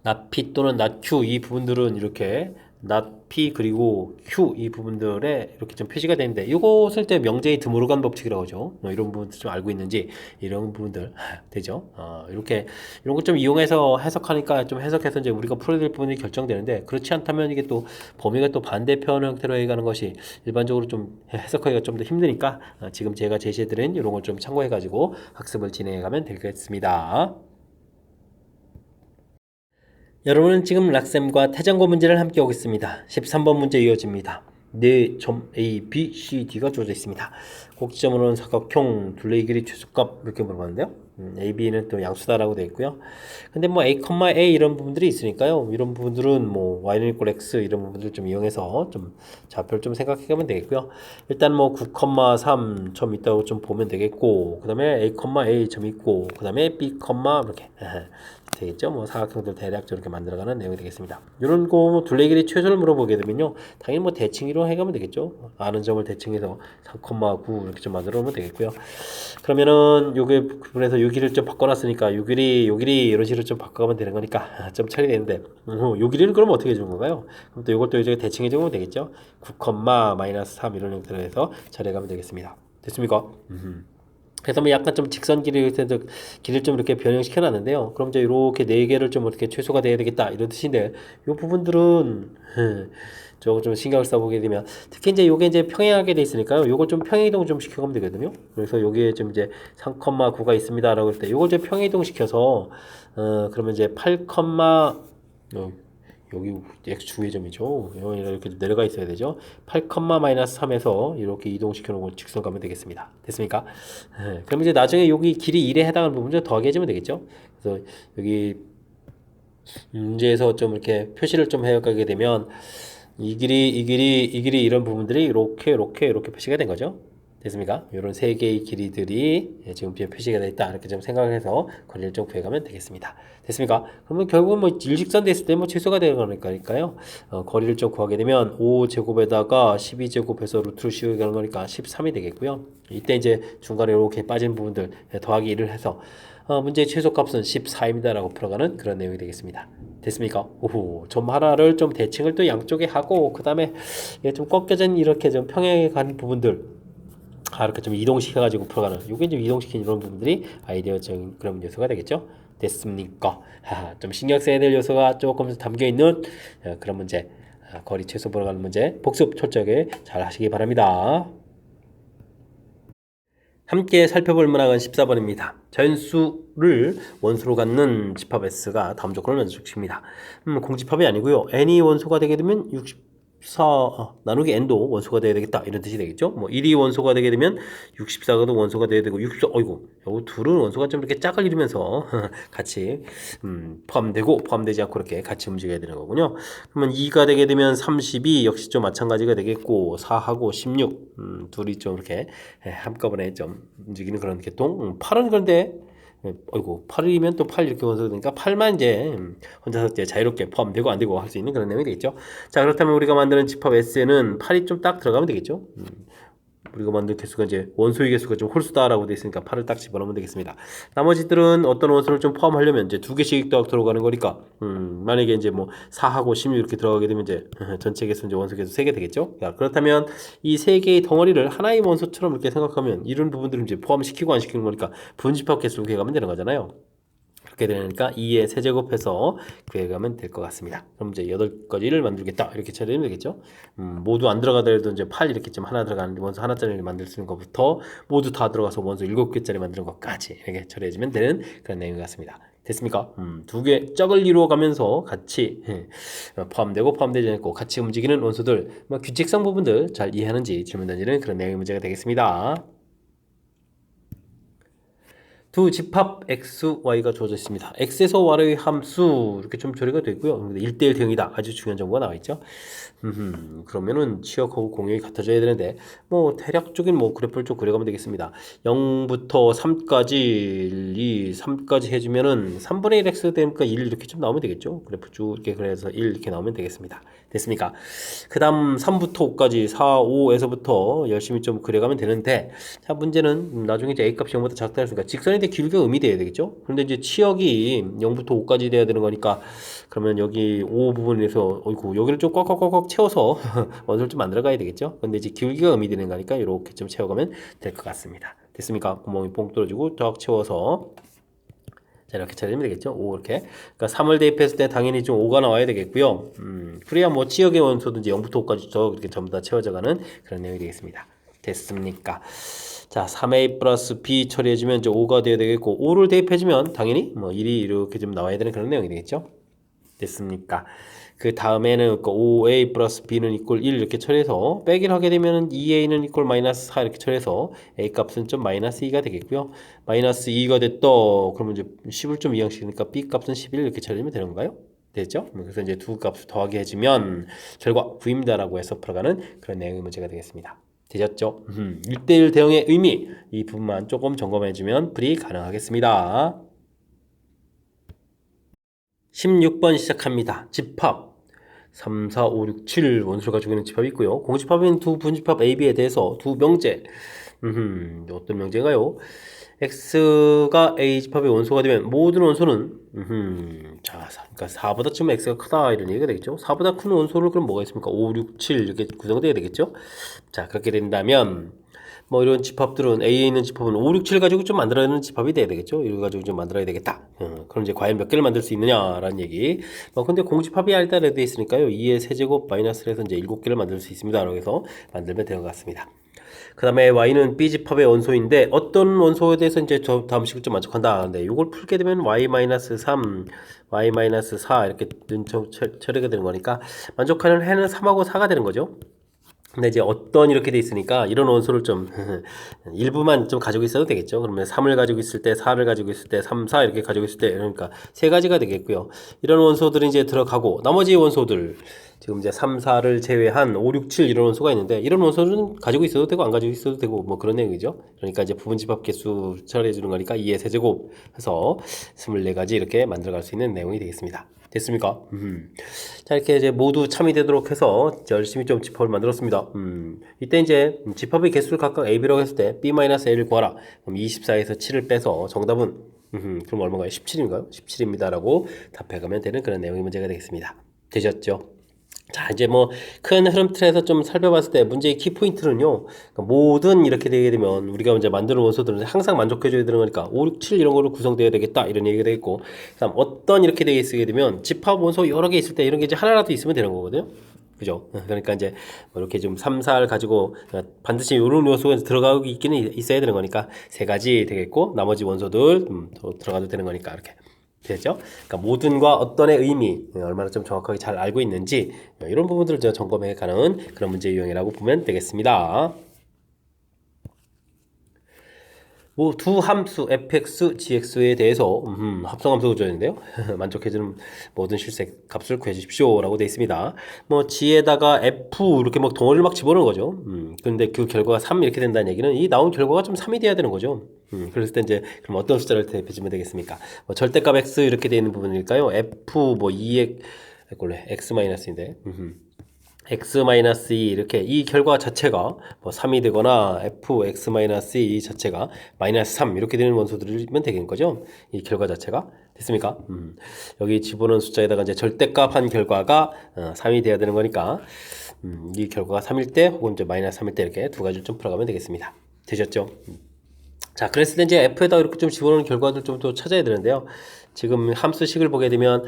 낫 P 또는 낫 Q 이 부분들은 이렇게 낫 P 그리고 Q 이 부분들에 이렇게 좀 표시가 되는데 이거 쓸 때 명제의 드모르간 법칙이라고 하죠. 이런 부분들 좀 알고 있는지 이런 부분들 되죠. 이렇게 이런 것 좀 이용해서 해석하니까 좀 해석해서 이제 우리가 풀어야 될 부분이 결정되는데 그렇지 않다면 이게 또 범위가 또 반대편 형태로 해가는 것이 일반적으로 좀 해석하기가 좀 더 힘드니까 지금 제가 제시해드린 이런 걸 좀 참고해가지고 학습을 진행해가면 되겠습니다. 여러분은 지금 락쌤과 태장고 문제를 함께 하고 있습니다. 13번 문제 이어집니다. 네 점 A, B, C, D가 주어져 있습니다. 꼭지점으로는 사각형, 둘레의 길이 최소값 이렇게 물어봤는데요. A, B는 또 양수다라고 되어 있고요. 근데 뭐 A, A 이런 부분들이 있으니까요. 이런 부분들은 뭐 Y는 이꼴 X 이런 부분들 좀 이용해서 좀 좌표를 좀 생각해 가면 되겠고요. 일단 뭐 9,3 점 있다고 좀 보면 되겠고, 그 다음에 A, A 점 있고, 그 다음에 B, 이렇게 되겠죠. 뭐 사각형들 대략 저렇게 만들어가는 내용이 되겠습니다. 이런 거 둘레 길이 최소를 물어보게 되면요, 당연히 뭐 대칭으로 해가면 되겠죠. 아는 점을 대칭해서 3,9 이렇게 좀 만들어 놓으면 되겠고요. 그러면은 요게 부분에서 요 길이를 좀 바꿔놨으니까 요 길이 이런 식으로 좀 바꿔가면 되는 거니까 좀 처리되는데 요 길이는 그럼 어떻게 해주는 건가요? 그럼 또 이것도 이제 대칭해 주면 되겠죠. 9,-3 이런 형태로 해서 처리해가면 되겠습니다. 됐습니까? 그래서 뭐 약간 좀 직선 길이를 좀 이렇게 변형시켜 놨는데요. 그럼 이제 이렇게 네 개를 좀 이렇게 최소가 돼야 되겠다 이런 뜻인데 이 부분들은 조금 좀 신경을 써보게 되면 특히 이제 요게 이제 평행하게 돼 있으니까요. 요걸 좀 평행이동 좀 시켜가면 되거든요. 그래서 여기에 좀 이제 3,9가 있습니다라고 할 때 요걸 좀 평행이동 시켜서 그러면 이제 8, 여기 x 주의점이죠. 이렇게 내려가 있어야 되죠. 8,-3에서 이렇게 이동시켜 놓고 직선 가면 되겠습니다. 됐습니까? 그럼 이제 나중에 여기 길이 1에 해당하는 부분 좀 더하게 해주면 되겠죠. 그래서 여기 문제에서 좀 이렇게 표시를 좀 해가게 되면 이 길이 이런 부분들이 이렇게 표시가 된 거죠. 됐습니까? 이런 세 개의 길이들이 지금 표시가 되어 있다. 이렇게 좀 생각해서 거리를 좀 구해가면 되겠습니다. 됐습니까? 그러면 결국은 뭐 일직선 됐을 때 뭐 최소가 되는 거니까요. 거리를 좀 구하게 되면 5제곱에다가 12제곱해서 루트를 씌우게 하는 거니까 13이 되겠고요. 이때 이제 중간에 이렇게 빠진 부분들 더하기 1을 해서 문제의 최소값은 14입니다라고 풀어가는 그런 내용이 되겠습니다. 됐습니까? 오호, 점 하나를 좀 대칭을 또 양쪽에 하고 그 다음에 좀 꺾여진 이렇게 좀 평행에 간 부분들 이렇게 좀 이동시켜가지고 풀어가는 요게 좀 이동시킨 이런 부분들이 아이디어적인 그런 요소가 되겠죠. 됐습니까? 좀 신경 써야 될 요소가 조금 담겨있는 그런 문제, 거리 최소 보러가는 문제 복습 철저하게 잘 하시기 바랍니다. 함께 살펴볼 문항은 14번입니다. 자연수를 원소로 갖는 집합 S가 다음 조건을 만족시킵니다. 공집합이 아니고요. n이 원소가 되게 되면 64 나누기 n도 원소가 되어야 되겠다 이런 뜻이 되겠죠. 뭐 1이 원소가 되게 되면 64가 원소가 되어야 되고 64 어이구 요 둘은 원소가 좀 이렇게 짝을 이루면서 같이 포함되지 않고 이렇게 같이 움직여야 되는 거군요. 그러면 2가 되게 되면 32 역시 좀 마찬가지가 되겠고 4하고 16 둘이 좀 이렇게 한꺼번에 좀 움직이는 그런 계통. 8은 그런데 어이구 8이면 또 8 이렇게 원소가 되니까 8만 이제 혼자서 이제 자유롭게 포함되고 안 되고 할 수 있는 그런 내용이 되겠죠. 자, 그렇다면 우리가 만드는 집합 S에는 8이 좀 딱 들어가면 되겠죠. 우리가 만든 개수가 이제 원소의 개수가 좀 홀수다라고 되어 있으니까 8을 딱 집어넣으면 되겠습니다. 나머지들은 어떤 원소를 좀 포함하려면 이제 두 개씩 더 들어가는 거니까 만약에 이제 뭐 4하고 16 이렇게 들어가게 되면 이제 전체 개수 이제 원소 개수 3개 되겠죠. 자, 그렇다면 이 3개의 덩어리를 하나의 원소처럼 이렇게 생각하면 이런 부분들을 이제 포함시키고 안 시키는 거니까 분집합 개수를 구해가면 되는 거잖아요. 그렇게 되니까 2의 세제곱해서 구해가면 될 것 같습니다. 그럼 이제 8가지를 만들겠다 이렇게 처리하면 되겠죠. 모두 안 들어가더라도 이제 8 이렇게 좀 하나 들어가는 원소 하나짜리를 만들 수 있는 것부터 모두 다 들어가서 원소 7개짜리 만드는 것까지 이렇게 처리해주면 되는 그런 내용 같습니다. 됐습니까? 두 개 짝을 이루어가면서 같이 포함되고 포함되지 않고 같이 움직이는 원소들 뭐 규칙성 부분들 잘 이해하는지 질문 던지는 그런 내용의 문제가 되겠습니다. 두 집합 x, y가 주어져 있습니다. x에서 y의 함수 이렇게 좀 처리가 되고요. 1대1 대응이다. 아주 중요한 정보가 나와 있죠. 그러면은 치역하고 공역이 같아져야 되는데 뭐 대략적인 뭐 그래프를 좀 그려가면 되겠습니다. 0부터 3까지 1, 2, 3까지 해주면은 3분의 1x 되니까 1 이렇게 좀 나오면 되겠죠. 그래프 쭉 이렇게 그래서 1 이렇게 나오면 되겠습니다. 됐습니까? 그 다음 3부터 5까지 4, 5에서부터 열심히 좀 그려가면 되는데 자 문제는 나중에 이제 a 값이 0보다 작다 했으니까 직선이 되게 길게 음이 돼야 되겠죠. 그런데 이제 치역이 0부터 5까지 돼야 되는 거니까 그러면 여기 5 부분에서 어이구 여기를 좀 꽉꽉꽉꽉 채워서 원소를 좀 만들어 가야 되겠죠. 근데 이제 기울기가 음이 되는 거니까 이렇게 좀 채워가면 될 것 같습니다. 됐습니까? 구멍이 뽕 뚫어주고 쫙 채워서 자 이렇게 처리하면 되겠죠. 5 이렇게. 그러니까 3을 대입했을 때 당연히 좀 5가 나와야 되겠고요. 그래야 뭐 치역의 원소든지 0부터 5까지 저 이렇게 전부 다 채워져가는 그런 내용이 되겠습니다. 됐습니까? 자 3a 플러스 b 처리해주면 이제 5가 되어야 되겠고 5를 대입해주면 당연히 뭐 1이 이렇게 좀 나와야 되는 그런 내용이 되겠죠. 됐습니까? 그 다음에는 5a 플러스 b는 이꼴 1 이렇게 처리해서 빼기를 하게 되면 2a는 이꼴 마이너스 4 이렇게 처리해서 a 값은 좀 마이너스 2가 되겠고요. 마이너스 2가 됐다. 그러면 이제 10을 좀 이항시키니까 b 값은 11 이렇게 처리하면 되는 건가요? 됐죠? 그래서 이제 두 값을 더하게 해주면 결과 9입니다라고 해서 풀어가는 그런 내용의 문제가 되겠습니다. 되셨죠? 1대1 대응의 의미 이 부분만 조금 점검해주면 풀이 가능하겠습니다. 16번 시작합니다. 집합 3, 4, 5, 6, 7 원소를 가지고 있는 집합이 있고요. 공집합인 두 분집합 A, B에 대해서 두 명제 어떤 명제인가요? X가 A 집합의 원소가 되면 모든 원소는 자, 그러니까 4보다 좀 X가 크다 이런 얘기가 되겠죠. 4보다 큰 원소를 그럼 뭐가 있습니까? 5, 6, 7 이렇게 구성되어야 되겠죠. 자, 그렇게 된다면 뭐 이런 집합들은 A에 있는 집합은 5, 6, 7 가지고 좀 만들어내는 집합이 돼야 되겠죠. 이거 가지고 좀 만들어야 되겠다. 그럼 이제 과연 몇 개를 만들 수 있느냐라는 얘기. 근데 공집합이 알다라 되어 있으니까요. 2의 세제곱 마이너스를 해서 이제 7개를 만들 수 있습니다. 라고 해서 만들면 될 것 같습니다. 그 다음에 y는 b집합의 원소인데 어떤 원소에 대해서 이제 저 다음 식을 좀 만족한다. 근데 이걸 풀게 되면 y-3, y-4 이렇게 처리가 되는 거니까 만족하는 해는 3하고 4가 되는 거죠. 근데 이제 어떤 이렇게 돼 있으니까 이런 원소를 좀 일부만 좀 가지고 있어도 되겠죠. 그러면 3을 가지고 있을 때 4를 가지고 있을 때 3, 4 이렇게 가지고 있을 때 그러니까 세 가지가 되겠고요. 이런 원소들은 이제 들어가고 나머지 원소들 지금 이제 3, 4를 제외한 5, 6, 7 이런 원소가 있는데 이런 원소는 가지고 있어도 되고 안 가지고 있어도 되고 뭐 그런 내용이죠. 그러니까 이제 부분집합 개수 처리해 주는 거니까 2의 세제곱 해서 24가지 이렇게 만들어 갈 수 있는 내용이 되겠습니다. 됐습니까? 자 이렇게 이제 모두 참이 되도록 해서 열심히 좀 집합을 만들었습니다. 이때 이제 집합의 개수를 각각 A, B라고 했을 때 B-A를 구하라. 그럼 24에서 7을 빼서 정답은 그럼 얼마가요? 17인가요? 17입니다라고 답해가면 되는 그런 내용의 문제가 되겠습니다. 되셨죠? 자, 이제 뭐 큰 흐름 틀에서 좀 살펴봤을 때 문제의 키포인트는요. 그러니까 모든 이렇게 되게 되면 우리가 이제 만드는 원소들은 항상 만족해줘야 되는 거니까 5, 6, 7 이런 거로 구성되어야 되겠다 이런 얘기가 되겠고, 그다음 어떤 이렇게 되게 쓰게 되면 집합 원소 여러 개 있을 때 이런 게 이제 하나라도 있으면 되는 거거든요. 그죠? 그러니까 이제 뭐 이렇게 좀 3, 4를 가지고 반드시 이런 요소가 들어가고 있기는 있어야 되는 거니까 세 가지 되겠고, 나머지 원소들 더 들어가도 되는 거니까 이렇게 되죠. 그러니까 모든과 어떤의 의미 얼마나 좀 정확하게 잘 알고 있는지 이런 부분들을 저 점검해 가는 그런 문제 유형이라고 보면 되겠습니다. 뭐 두 함수 fx, gx에 대해서 합성함수 구조인데요. 만족해주는 모든 실색 값을 구해주십시오라고 되어 있습니다. 뭐 g에다가 f 이렇게 막 덩어리를 막 집어넣은 거죠. 근데 그 결과가 3 이렇게 된다는 얘기는 이 나온 결과가 좀 3이 돼야 되는 거죠. 그랬을 때 이제 그럼 어떤 숫자를 대입해주면 되겠습니까? 뭐 절대값 x 이렇게 되어 있는 부분일까요? f 뭐 2의 x 마이너스인데. x-2 이렇게 이 결과 자체가 뭐 3이 되거나 fx-2 이 자체가 마이너스 3 이렇게 되는 원소들이면 되겠는 거죠. 이 결과 자체가 됐습니까? 여기 집어넣은 숫자에다가 이제 절대값 한 결과가 3이 돼야 되는 거니까 이 결과가 3일 때 혹은 이제 마이너스 3일 때 이렇게 두 가지를 좀 풀어가면 되겠습니다. 되셨죠? 자, 그랬을 때 이제 f에다 이렇게 좀 집어넣은 결과들 좀 더 찾아야 되는데요. 지금 함수식을 보게 되면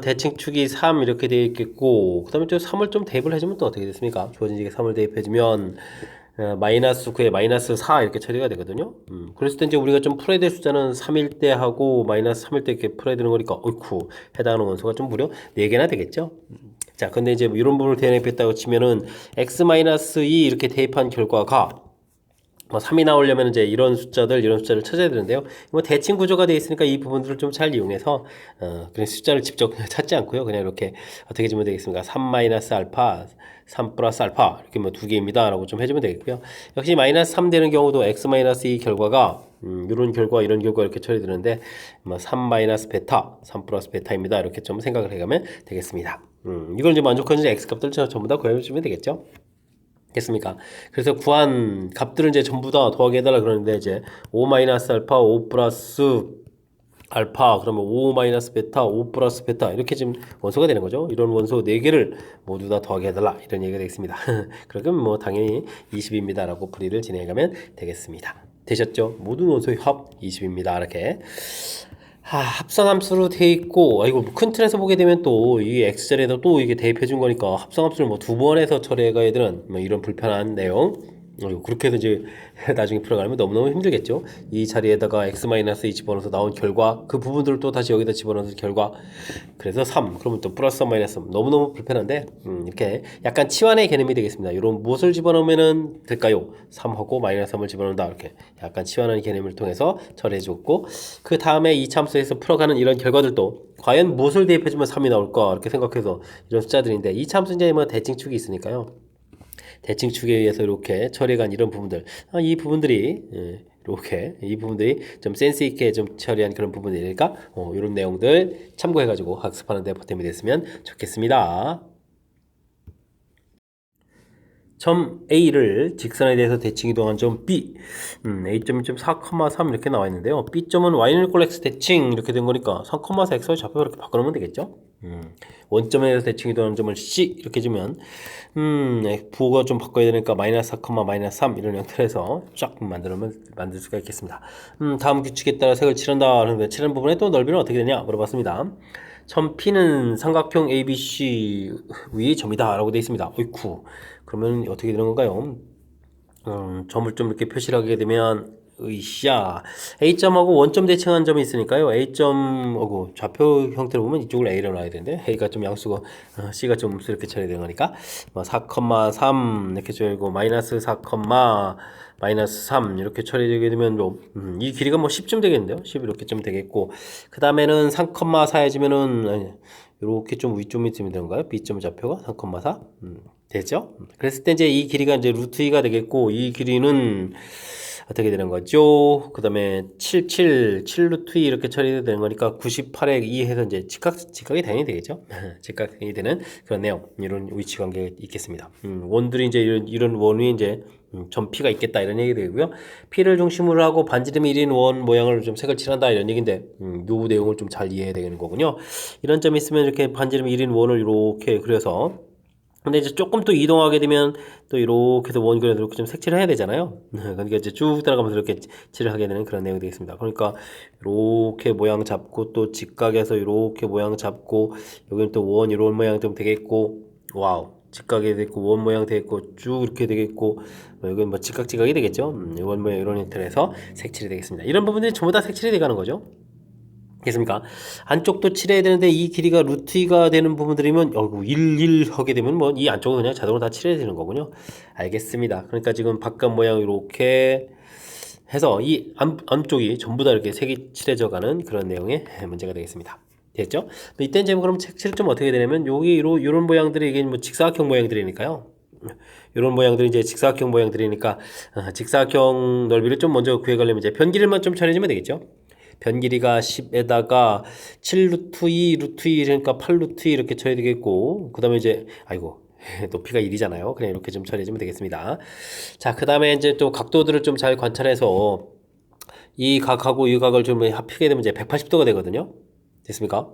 대칭축이 3 이렇게 되어 있겠고, 그 다음에 또 3을 좀 대입을 해주면 또 어떻게 됐습니까? 주어진 식에 3을 대입해주면 마이너스 9에 마이너스 4 이렇게 처리가 되거든요. 그랬을 때 이제 우리가 좀 풀어야 될 숫자는 3일 때 하고 마이너스 3일 때 이렇게 풀어야 되는 거니까 어이쿠 해당하는 원소가 좀 무려 4개나 되겠죠. 자, 근데 이제 이런 부분을 대입했다고 치면은 x-2 이렇게 대입한 결과가 뭐 3이 나오려면 이제 이런 숫자를 찾아야 되는데요. 뭐 대칭 구조가 되어 있으니까 이 부분들을 좀 잘 이용해서 그냥 숫자를 직접 찾지 않고요. 그냥 이렇게 어떻게 해주면 되겠습니까? 3 마이너스 알파, 3 플러스 알파 이렇게 뭐 두 개입니다라고 좀 해주면 되겠고요. 역시 마이너스 3 되는 경우도 x 마이너스 이 결과가 이런 결과 이런 결과 이렇게 처리되는데 뭐 3 마이너스 베타, 3 플러스 베타입니다. 이렇게 좀 생각을 해가면 되겠습니다. 이걸 이제 만족하는 x 값들 전부 다 구해주면 되겠죠. 됐습니까? 그래서 구한 값들을 이제 전부 다 더하기 해달라 그러는데 이제 5 마이너스 알파, 5 플러스 알파, 그러면 5 마이너스 베타, 5 플러스 베타 이렇게 지금 원소가 되는 거죠. 이런 원소 4개를 모두 다 더하기 해달라 이런 얘기가 되겠습니다. 그러면 뭐 당연히 20입니다 라고 풀이를 진행해가면 되겠습니다. 되셨죠? 모든 원소의 합 20입니다. 이렇게 합성함수로 돼 있고, 아이고 큰 틀에서 보게 되면 또 이 엑셀에다 또 이게 대입해 준 거니까 합성함수를 뭐 2번 해서 처리해 가야 되는 뭐 이런 불편한 내용. 그렇게 해서 이제 나중에 풀어가면 너무너무 힘들겠죠. 이 자리에다가 x-2 집어넣어서 나온 결과 그 부분들을 또 다시 여기다 집어넣어서 결과, 그래서 3 그러면 또 플러스 마이너스 3 너무너무 불편한데 이렇게 약간 치환의 개념이 되겠습니다. 이런 무엇을 집어넣으면 될까요? 3하고 마이너스 3을 집어넣는다 이렇게 약간 치환하는 개념을 통해서 처리해 줬고, 그 다음에 이 참수에서 풀어가는 이런 결과들도 과연 무엇을 대입해주면 3이 나올까 이렇게 생각해서 이런 숫자들인데, 이 참수 이제 뭐 대칭축이 있으니까요. 대칭축에 의해서 이렇게 처리한 이런 부분들, 이 부분들이 이렇게 이 부분들이 좀 센스 있게 좀 처리한 그런 부분이니까 이런 내용들 참고해가지고 학습하는 데 보탬이 됐으면 좋겠습니다. 점 A를 직선에 대해서 대칭 이동한 점 B, A점이 좀 4,3 이렇게 나와 있는데요. B점은 Y는 꼴 X 대칭 이렇게 된 거니까 3,4X의 좌표를 이렇게 바꿔놓으면 되겠죠. 원점에 대해서 대칭 이동한 점을 C 이렇게 주면 부호가 좀 바꿔야 되니까 마이너스 4, 마이너스 3 이런 형태로 쫙 만들 수가 있겠습니다. 다음 규칙에 따라 색을 칠한다. 그런데 칠한 부분에 또 넓이는 어떻게 되냐 물어봤습니다. 점 P는 삼각형 ABC 위의 점이다 라고 되어 있습니다. 어이쿠, 그러면 어떻게 되는 건가요? 점을 좀 이렇게 표시를 하게 되면 으쌰, A점하고 원점 대칭한 점이 있으니까요. A점하고 좌표 형태로 보면 이쪽을 A로 놔야 되는데 A가 좀 양수고 C가 좀 이렇게 처리되는 거니까 4,3 이렇게 줘야고 마이너스 4, 마이너스 3 이렇게 처리되게 되면 이 길이가 뭐 10쯤 되겠는데요. 10 이렇게쯤 되겠고, 그 다음에는 3,4 해주면은 이렇게 좀 위쪽이 되는 건가요? B점 좌표가 3,4 되죠? 그랬을 때 이제 이 길이가 이제 루트 2가 되겠고, 이 길이는 어떻게 되는 거죠? 그 다음에 7 루트 2 이렇게 처리되는 거니까 98에 2 해서 이제 직각이 당연히 되겠죠? 직각이 되는 그런 내용, 이런 위치 관계가 있겠습니다. 원들이 이제 이런 원 위에 이제 점 P가 있겠다 이런 얘기 되고요. P를 중심으로 하고 반지름 1인 원 모양을 좀 색을 칠한다 이런 얘기인데 요 내용을 좀 잘 이해해야 되는 거군요. 이런 점이 있으면 이렇게 반지름 1인 원을 이렇게 그려서 근데 이제 조금 또 이동하게 되면 또 이렇게 해서 원 그려서 이렇게 좀 색칠을 해야 되잖아요. 그러니까 이제 쭉 따라가면서 이렇게 칠을 하게 되는 그런 내용이 되겠습니다. 그러니까 이렇게 모양 잡고 또 직각에서 이렇게 모양 잡고 여기는 또 원 이런 모양 좀 되겠고 와우 직각이 되겠고 원 모양 되겠고 쭉 이렇게 되겠고 여기는 뭐 직각이 되겠죠. 원 모양 이런 형태로 해서 색칠이 되겠습니다. 이런 부분들이 전부 다 색칠이 돼가는 거죠. 겠습니까? 안쪽도 칠해야 되는데 이 길이가 루트 2가 되는 부분들이면 1 하게 되면 뭐 이 안쪽은 그냥 자동으로 다 칠해야 되는 거군요. 알겠습니다. 그러니까 지금 바깥 모양 이렇게 해서 이 안쪽이 전부 다 이렇게 색이 칠해져 가는 그런 내용의 문제가 되겠습니다. 됐죠? 이때는 지금 그럼 색칠을 좀 어떻게 되냐면 여기 이런 모양들이 이게 뭐 직사각형 모양들이니까요. 이런 모양들이 이제 직사각형 모양들이니까 직사각형 넓이를 좀 먼저 구해가려면 이제 변기를만 좀 처리해주면 되겠죠? 변 길이가 10에다가 7 루트 2 루트 2 그러니까 8 루트 2 이렇게 쳐야 되겠고 그 다음에 이제 아이고 높이가 1이잖아요. 그냥 이렇게 좀 처리해주면 되겠습니다. 자, 그 다음에 이제 또 각도들을 좀 잘 관찰해서 이 각하고 이 각을 좀 합치게 되면 이제 180도가 되거든요. 됐습니까?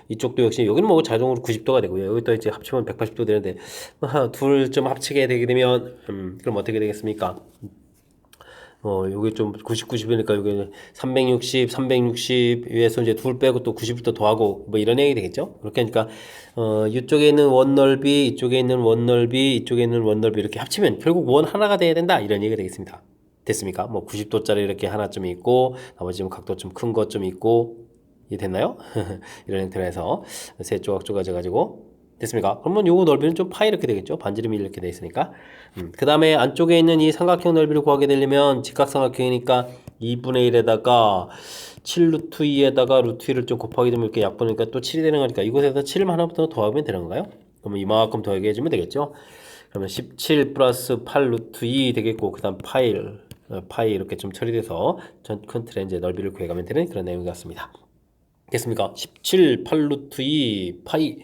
이쪽도 역시 여기는 뭐 자동으로 90도가 되고요. 여기 또 이제 합치면 180도 되는데 둘 좀 합치게 되게 되면 그럼 어떻게 되겠습니까? 여기 좀 90, 90이니까 여기 360 위에서 이제 둘 빼고 또 90도 더하고 뭐 이런 얘기 되겠죠? 그렇게 하니까 이쪽에 있는 원 넓이, 이쪽에 있는 원 넓이, 이쪽에 있는 원 넓이 이렇게 합치면 결국 원 하나가 돼야 된다 이런 얘기가 되겠습니다. 됐습니까? 뭐 90도짜리 이렇게 하나 좀 있고 나머지 좀 각도 좀 큰 것 좀 있고 이해 됐나요? 이런 형태로 해서 세 조각 쪼가져가지고 됐습니까? 그러면 요거 넓이는 좀 파이 이렇게 되겠죠? 반지름이 이렇게 돼 있으니까. 그 다음에 안쪽에 있는 이 삼각형 넓이를 구하게 되려면 직각삼각형이니까 2분의 1에다가 7 루트 2에다가 루트 2를 좀 곱하게 되면 이렇게 약분이니까 또 7이 되는 거니까 이곳에서 7을 하나부터 더하면 되는 건가요? 그러면 이만큼 더하게 해주면 되겠죠? 그러면 17 플러스 8 루트 2 되겠고 그 다음 파이 이렇게 좀 처리돼서 전 큰 틀의 이제 넓이를 구해가면 되는 그런 내용 같습니다. 됐습니까? 17 8 루트 2 파이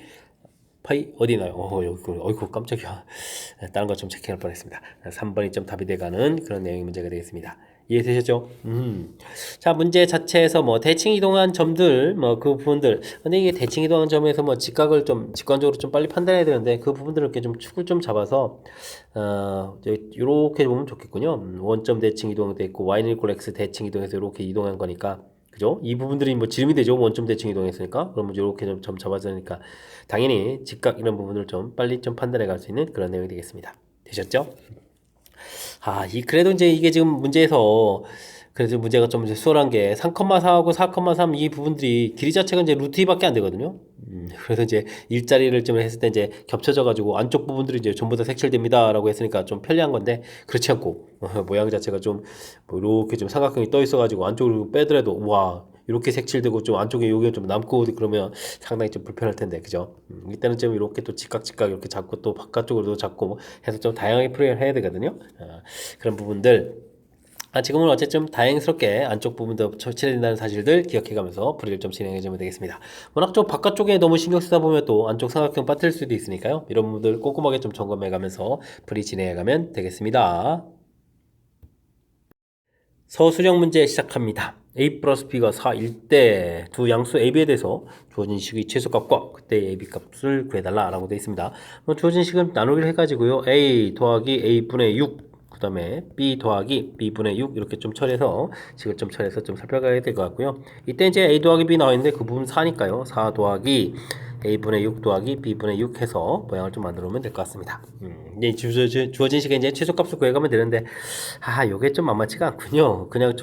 어디 있나요? 여기, 어이구, 깜짝이야. 다른 거 좀 체크할 뻔했습니다. 3번이 좀 답이 돼가는 그런 내용의 문제가 되겠습니다. 이해되셨죠? 자, 문제 자체에서 뭐 대칭 이동한 점들, 뭐 그 부분들. 근데 이게 대칭 이동한 점에서 뭐 직각을 좀 직관적으로 좀 빨리 판단해야 되는데 그 부분들을 이렇게 좀 축을 좀 잡아서 이렇게 보면 좋겠군요. 원점 대칭 이동돼 있고 y는 이퀄 x 대칭 이동해서 이렇게 이동한 거니까. 그죠? 이 부분들이 뭐 지름이 되죠. 원점 대칭 이동했으니까. 그러면 이렇게 좀 잡아주니까 당연히 직각 이런 부분을 좀 빨리 좀 판단해 갈 수 있는 그런 내용이 되겠습니다. 되셨죠? 그래도 이제 이게 지금 문제에서 그래도 문제가 좀 이제 수월한 게 3,4하고 4,3 이 부분들이 길이 자체가 이제 루트 2밖에 안 되거든요. 그래서 이제 일자리를 좀 했을 때 이제 겹쳐져 가지고 안쪽 부분들이 이제 전부 다 색칠됩니다라고 했으니까 좀 편리한 건데 그렇지 않고 모양 자체가 좀 뭐 이렇게 좀 삼각형이 떠 있어 가지고 안쪽으로 빼더라도 와 이렇게 색칠되고 좀 안쪽에 여기가 좀 남고 그러면 상당히 좀 불편할 텐데 그죠? 이때는 좀 이렇게 또 직각 이렇게 잡고 또 바깥쪽으로도 잡고 뭐 해서 좀 다양하게 표현해야 되거든요. 그런 부분들 지금은 어쨌든 다행스럽게 안쪽 부분도 칠해진다는 사실들 기억해가면서 풀이를 좀 진행해주면 되겠습니다. 워낙 좀 바깥쪽에 너무 신경 쓰다 보면 또 안쪽 삼각형 빠뜨릴 수도 있으니까요. 이런 부분들 꼼꼼하게 좀 점검해가면서 풀이 진행해가면 되겠습니다. 서술형 문제 시작합니다. a 플러스 b가 4일 때 두 양수 ab에 대해서 주어진 식의 최소값과 그때의 ab 값을 구해달라라고 되어 있습니다. 주어진 식은 나누기를 해가지고요. a 더하기 a분의 6 그 다음에 b 더하기 b분의 6 이렇게 좀 처리해서 식을 좀 처리해서 좀 살펴가야 될 것 같고요. 이때 이제 a 더하기 b 나와 있는데 그 부분 4니까요. 4 더하기 a분의 6 더하기 b분의 6 해서 모양을 좀 만들어 오면 될 것 같습니다. 이제 주어진 식에 이제 최소값을 구해가면 되는데 요게 좀 만만치가 않군요. 그냥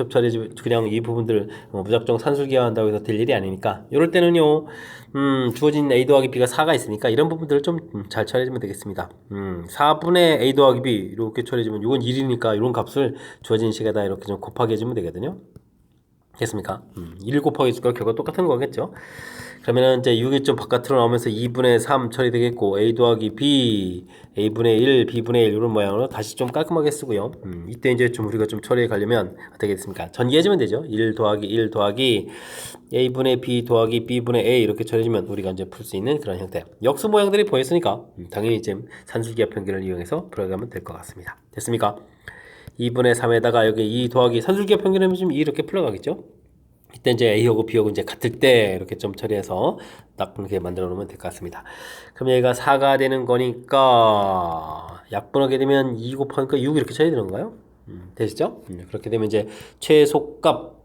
그냥 이 부분들 무작정 산술기화 한다고 해서 될 일이 아니니까 이럴 때는요 주어진 a 더하기 b가 4가 있으니까 이런 부분들을 좀 잘 처리해주면 되겠습니다. 4분의 a 더하기 b 이렇게 처리해주면 이건 1이니까 이런 값을 주어진 식에다 이렇게 좀 곱하기 해주면 되거든요. 됐습니까? 1 곱하기 2가 결과 똑같은 거겠죠. 그러면은 이제 6이 좀 바깥으로 나오면서 2분의 3 처리되겠고 a 더하기 b, a분의 1, b분의 1 이런 모양으로 다시 좀 깔끔하게 쓰고요. 이때 이제 좀 우리가 좀 처리해 가려면 어떻게 됐습니까? 전개해주면 되죠. 1 더하기 1 더하기 a분의 b 더하기 b분의 a 이렇게 처리해주면 우리가 이제 풀 수 있는 그런 형태. 역수 모양들이 보였으니까 당연히 이제 산술기하 편기를 이용해서 풀어가면 될 것 같습니다. 됐습니까? 2분의 3에다가 여기 2 더하기 산술기하 평균하면 좀 2 이렇게 풀어가겠죠? 이때 이제 A하고 B하고 이제 같을 때 이렇게 좀 처리해서 딱 이렇게 만들어 놓으면 될 것 같습니다. 그럼 얘가 4가 되는 거니까 약분하게 되면 2 곱하니까 6 이렇게 처리되는 건가요? 되시죠? 그렇게 되면 이제 최소값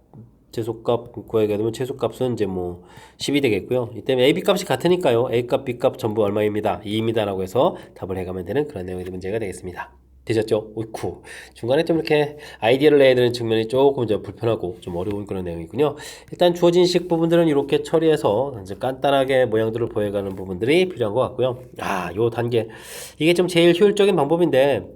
구하게 되면 최소값은 이제 뭐 10이 되겠고요. 이때문에 A, B 값이 같으니까요. A 값, B 값 전부 얼마입니다. 2입니다. 라고 해서 답을 해가면 되는 그런 내용의 문제가 되겠습니다. 되셨죠? 오이쿠. 중간에 좀 이렇게 아이디어를 내야 되는 측면이 조금 이제 불편하고 좀 어려운 그런 내용이군요. 일단 주어진 식 부분들은 이렇게 처리해서 이제 간단하게 모양들을 보여가는 부분들이 필요한 것 같고요. 요 단계. 이게 좀 제일 효율적인 방법인데,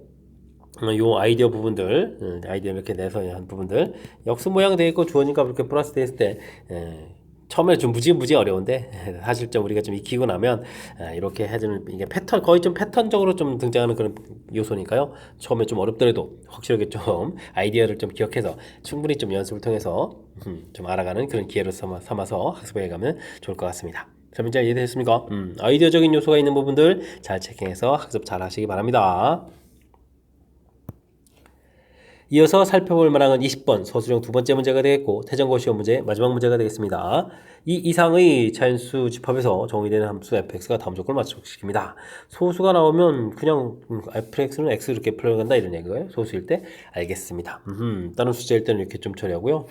요 아이디어 부분들, 아이디어 이렇게 내서 한 부분들, 역수 모양 되어 있고 주어진 값 이렇게 플러스 되어 있을 때, 처음에 좀 무지 어려운데 사실 좀 우리가 좀 익히고 나면 이렇게 해주는 이게 패턴 거의 좀 패턴적으로 좀 등장하는 그런 요소니까요. 처음에 좀 어렵더라도 확실하게 좀 아이디어를 좀 기억해서 충분히 좀 연습을 통해서 좀 알아가는 그런 기회로 삼아서 학습해 가면 좋을 것 같습니다. 자, 문제 이해되셨습니까? 아이디어적인 요소가 있는 부분들 잘 체킹해서 학습 잘 하시기 바랍니다. 이어서 살펴볼 문항은 20번 서술형 두 번째 문제가 되겠고 태정고 시험 문제 마지막 문제가 되겠습니다. 이 이상의 자연수 집합에서 정의되는 함수 fx가 다음 조건을 만족시킵니다. 소수가 나오면 그냥 fx는 x 이렇게 풀어간다 이런 얘기예요. 소수일 때 알겠습니다. 다른 숫자일 때는 이렇게 좀 처리하고요.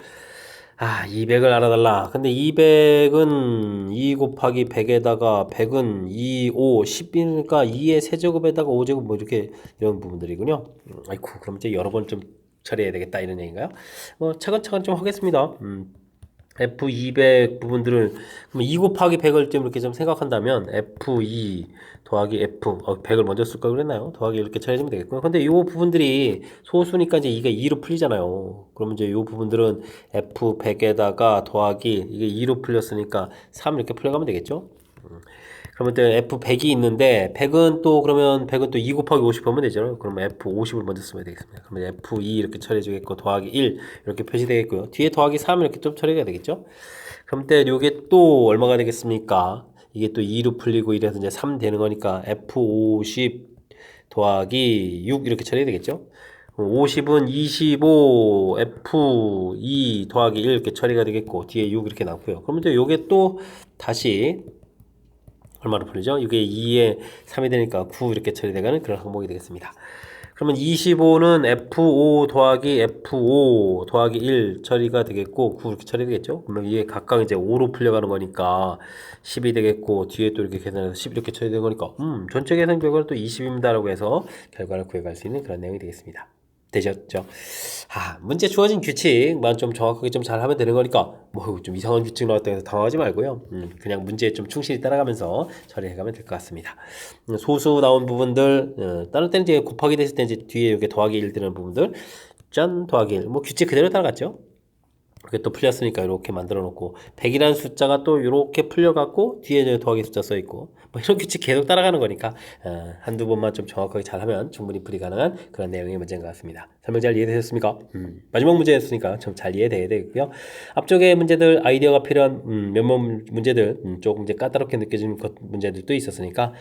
200을 알아달라. 근데 200은 2 곱하기 100에다가 100은 2, 5, 10이니까 2의 세제곱에다가 5제곱 뭐 이렇게 이런 부분들이군요. 아이쿠, 그럼 이제 여러 번 좀 처리해야 되겠다 이런 얘기인가요? 차근차근 좀 하겠습니다. F200 부분들을 그럼 2 곱하기 100을 좀 이렇게 좀 생각한다면 F2 더하기 F 100을 먼저 쓸 걸 그랬나요? 더하기 이렇게 처리해주면 되겠고요. 근데 이 부분들이 소수니까 이제 이게 2로 풀리잖아요. 그러면 이제 이 부분들은 F100에다가 더하기 이게 2로 풀렸으니까 3 이렇게 풀려가면 되겠죠? 그러면 또 F100이 있는데 100은 또 그러면 100은 또 2 곱하기 50 하면 되잖아요. 그러면 F50을 먼저 쓰면 되겠습니다. 그러면 F2 이렇게 처리해 주겠고 더하기 1 이렇게 표시되겠고요. 뒤에 더하기 3 이렇게 좀 처리가 되겠죠. 그럼 때 요게 또 얼마가 되겠습니까? 이게 또 2로 풀리고 이래서 이제 3 되는 거니까 F50 더하기 6 이렇게 처리해야 되겠죠. 50은 25 F2 더하기 1 이렇게 처리가 되겠고 뒤에 6 이렇게 남고요. 그러면 또 요게 또 다시 얼마로 풀리죠? 이게 2에 3이 되니까 9 이렇게 처리되가는 그런 항목이 되겠습니다. 그러면 25는 F5 더하기 F5 더하기 1 처리가 되겠고 9 이렇게 처리되겠죠? 그러면 이게 각각 이제 5로 풀려가는 거니까 10이 되겠고 뒤에 또 이렇게 계산해서 10 이렇게 처리되는 거니까 전체 계산 결과는 또 20입니다 라고 해서 결과를 구해갈 수 있는 그런 내용이 되겠습니다. 되셨죠? 문제 주어진 규칙만 좀 정확하게 좀 잘 하면 되는 거니까 뭐 좀 이상한 규칙 나왔다 해서 당황하지 말고요. 그냥 문제에 좀 충실히 따라가면서 처리해가면 될 것 같습니다. 소수 나온 부분들 다른 때는 이제 곱하기 됐을 때 이제 뒤에 이렇게 더하기 1 되는 부분들 짠 더하기 1 뭐 규칙 그대로 따라갔죠. 이렇게 또 풀렸으니까 이렇게 만들어 놓고 100이라는 숫자가 또 이렇게 풀려갖고 뒤에 이제 더하기 숫자 써 있고 뭐 이런 규칙 계속 따라가는 거니까 한두 번만 좀 정확하게 잘하면 충분히 풀이 가능한 그런 내용의 문제인 것 같습니다. 설명 잘 이해되셨습니까? 마지막 문제였으니까 좀 잘 이해돼야 되겠고요. 앞쪽의 문제들 아이디어가 필요한 몇몇 문제들 조금 이제 까다롭게 느껴지는 문제들도 있었으니까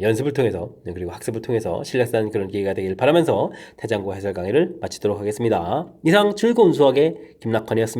연습을 통해서 그리고 학습을 통해서 실력 쌓는 그런 기회가 되길 바라면서 태장고 해설 강의를 마치도록 하겠습니다. 이상 즐거운 수학의 김낙환이었습니다.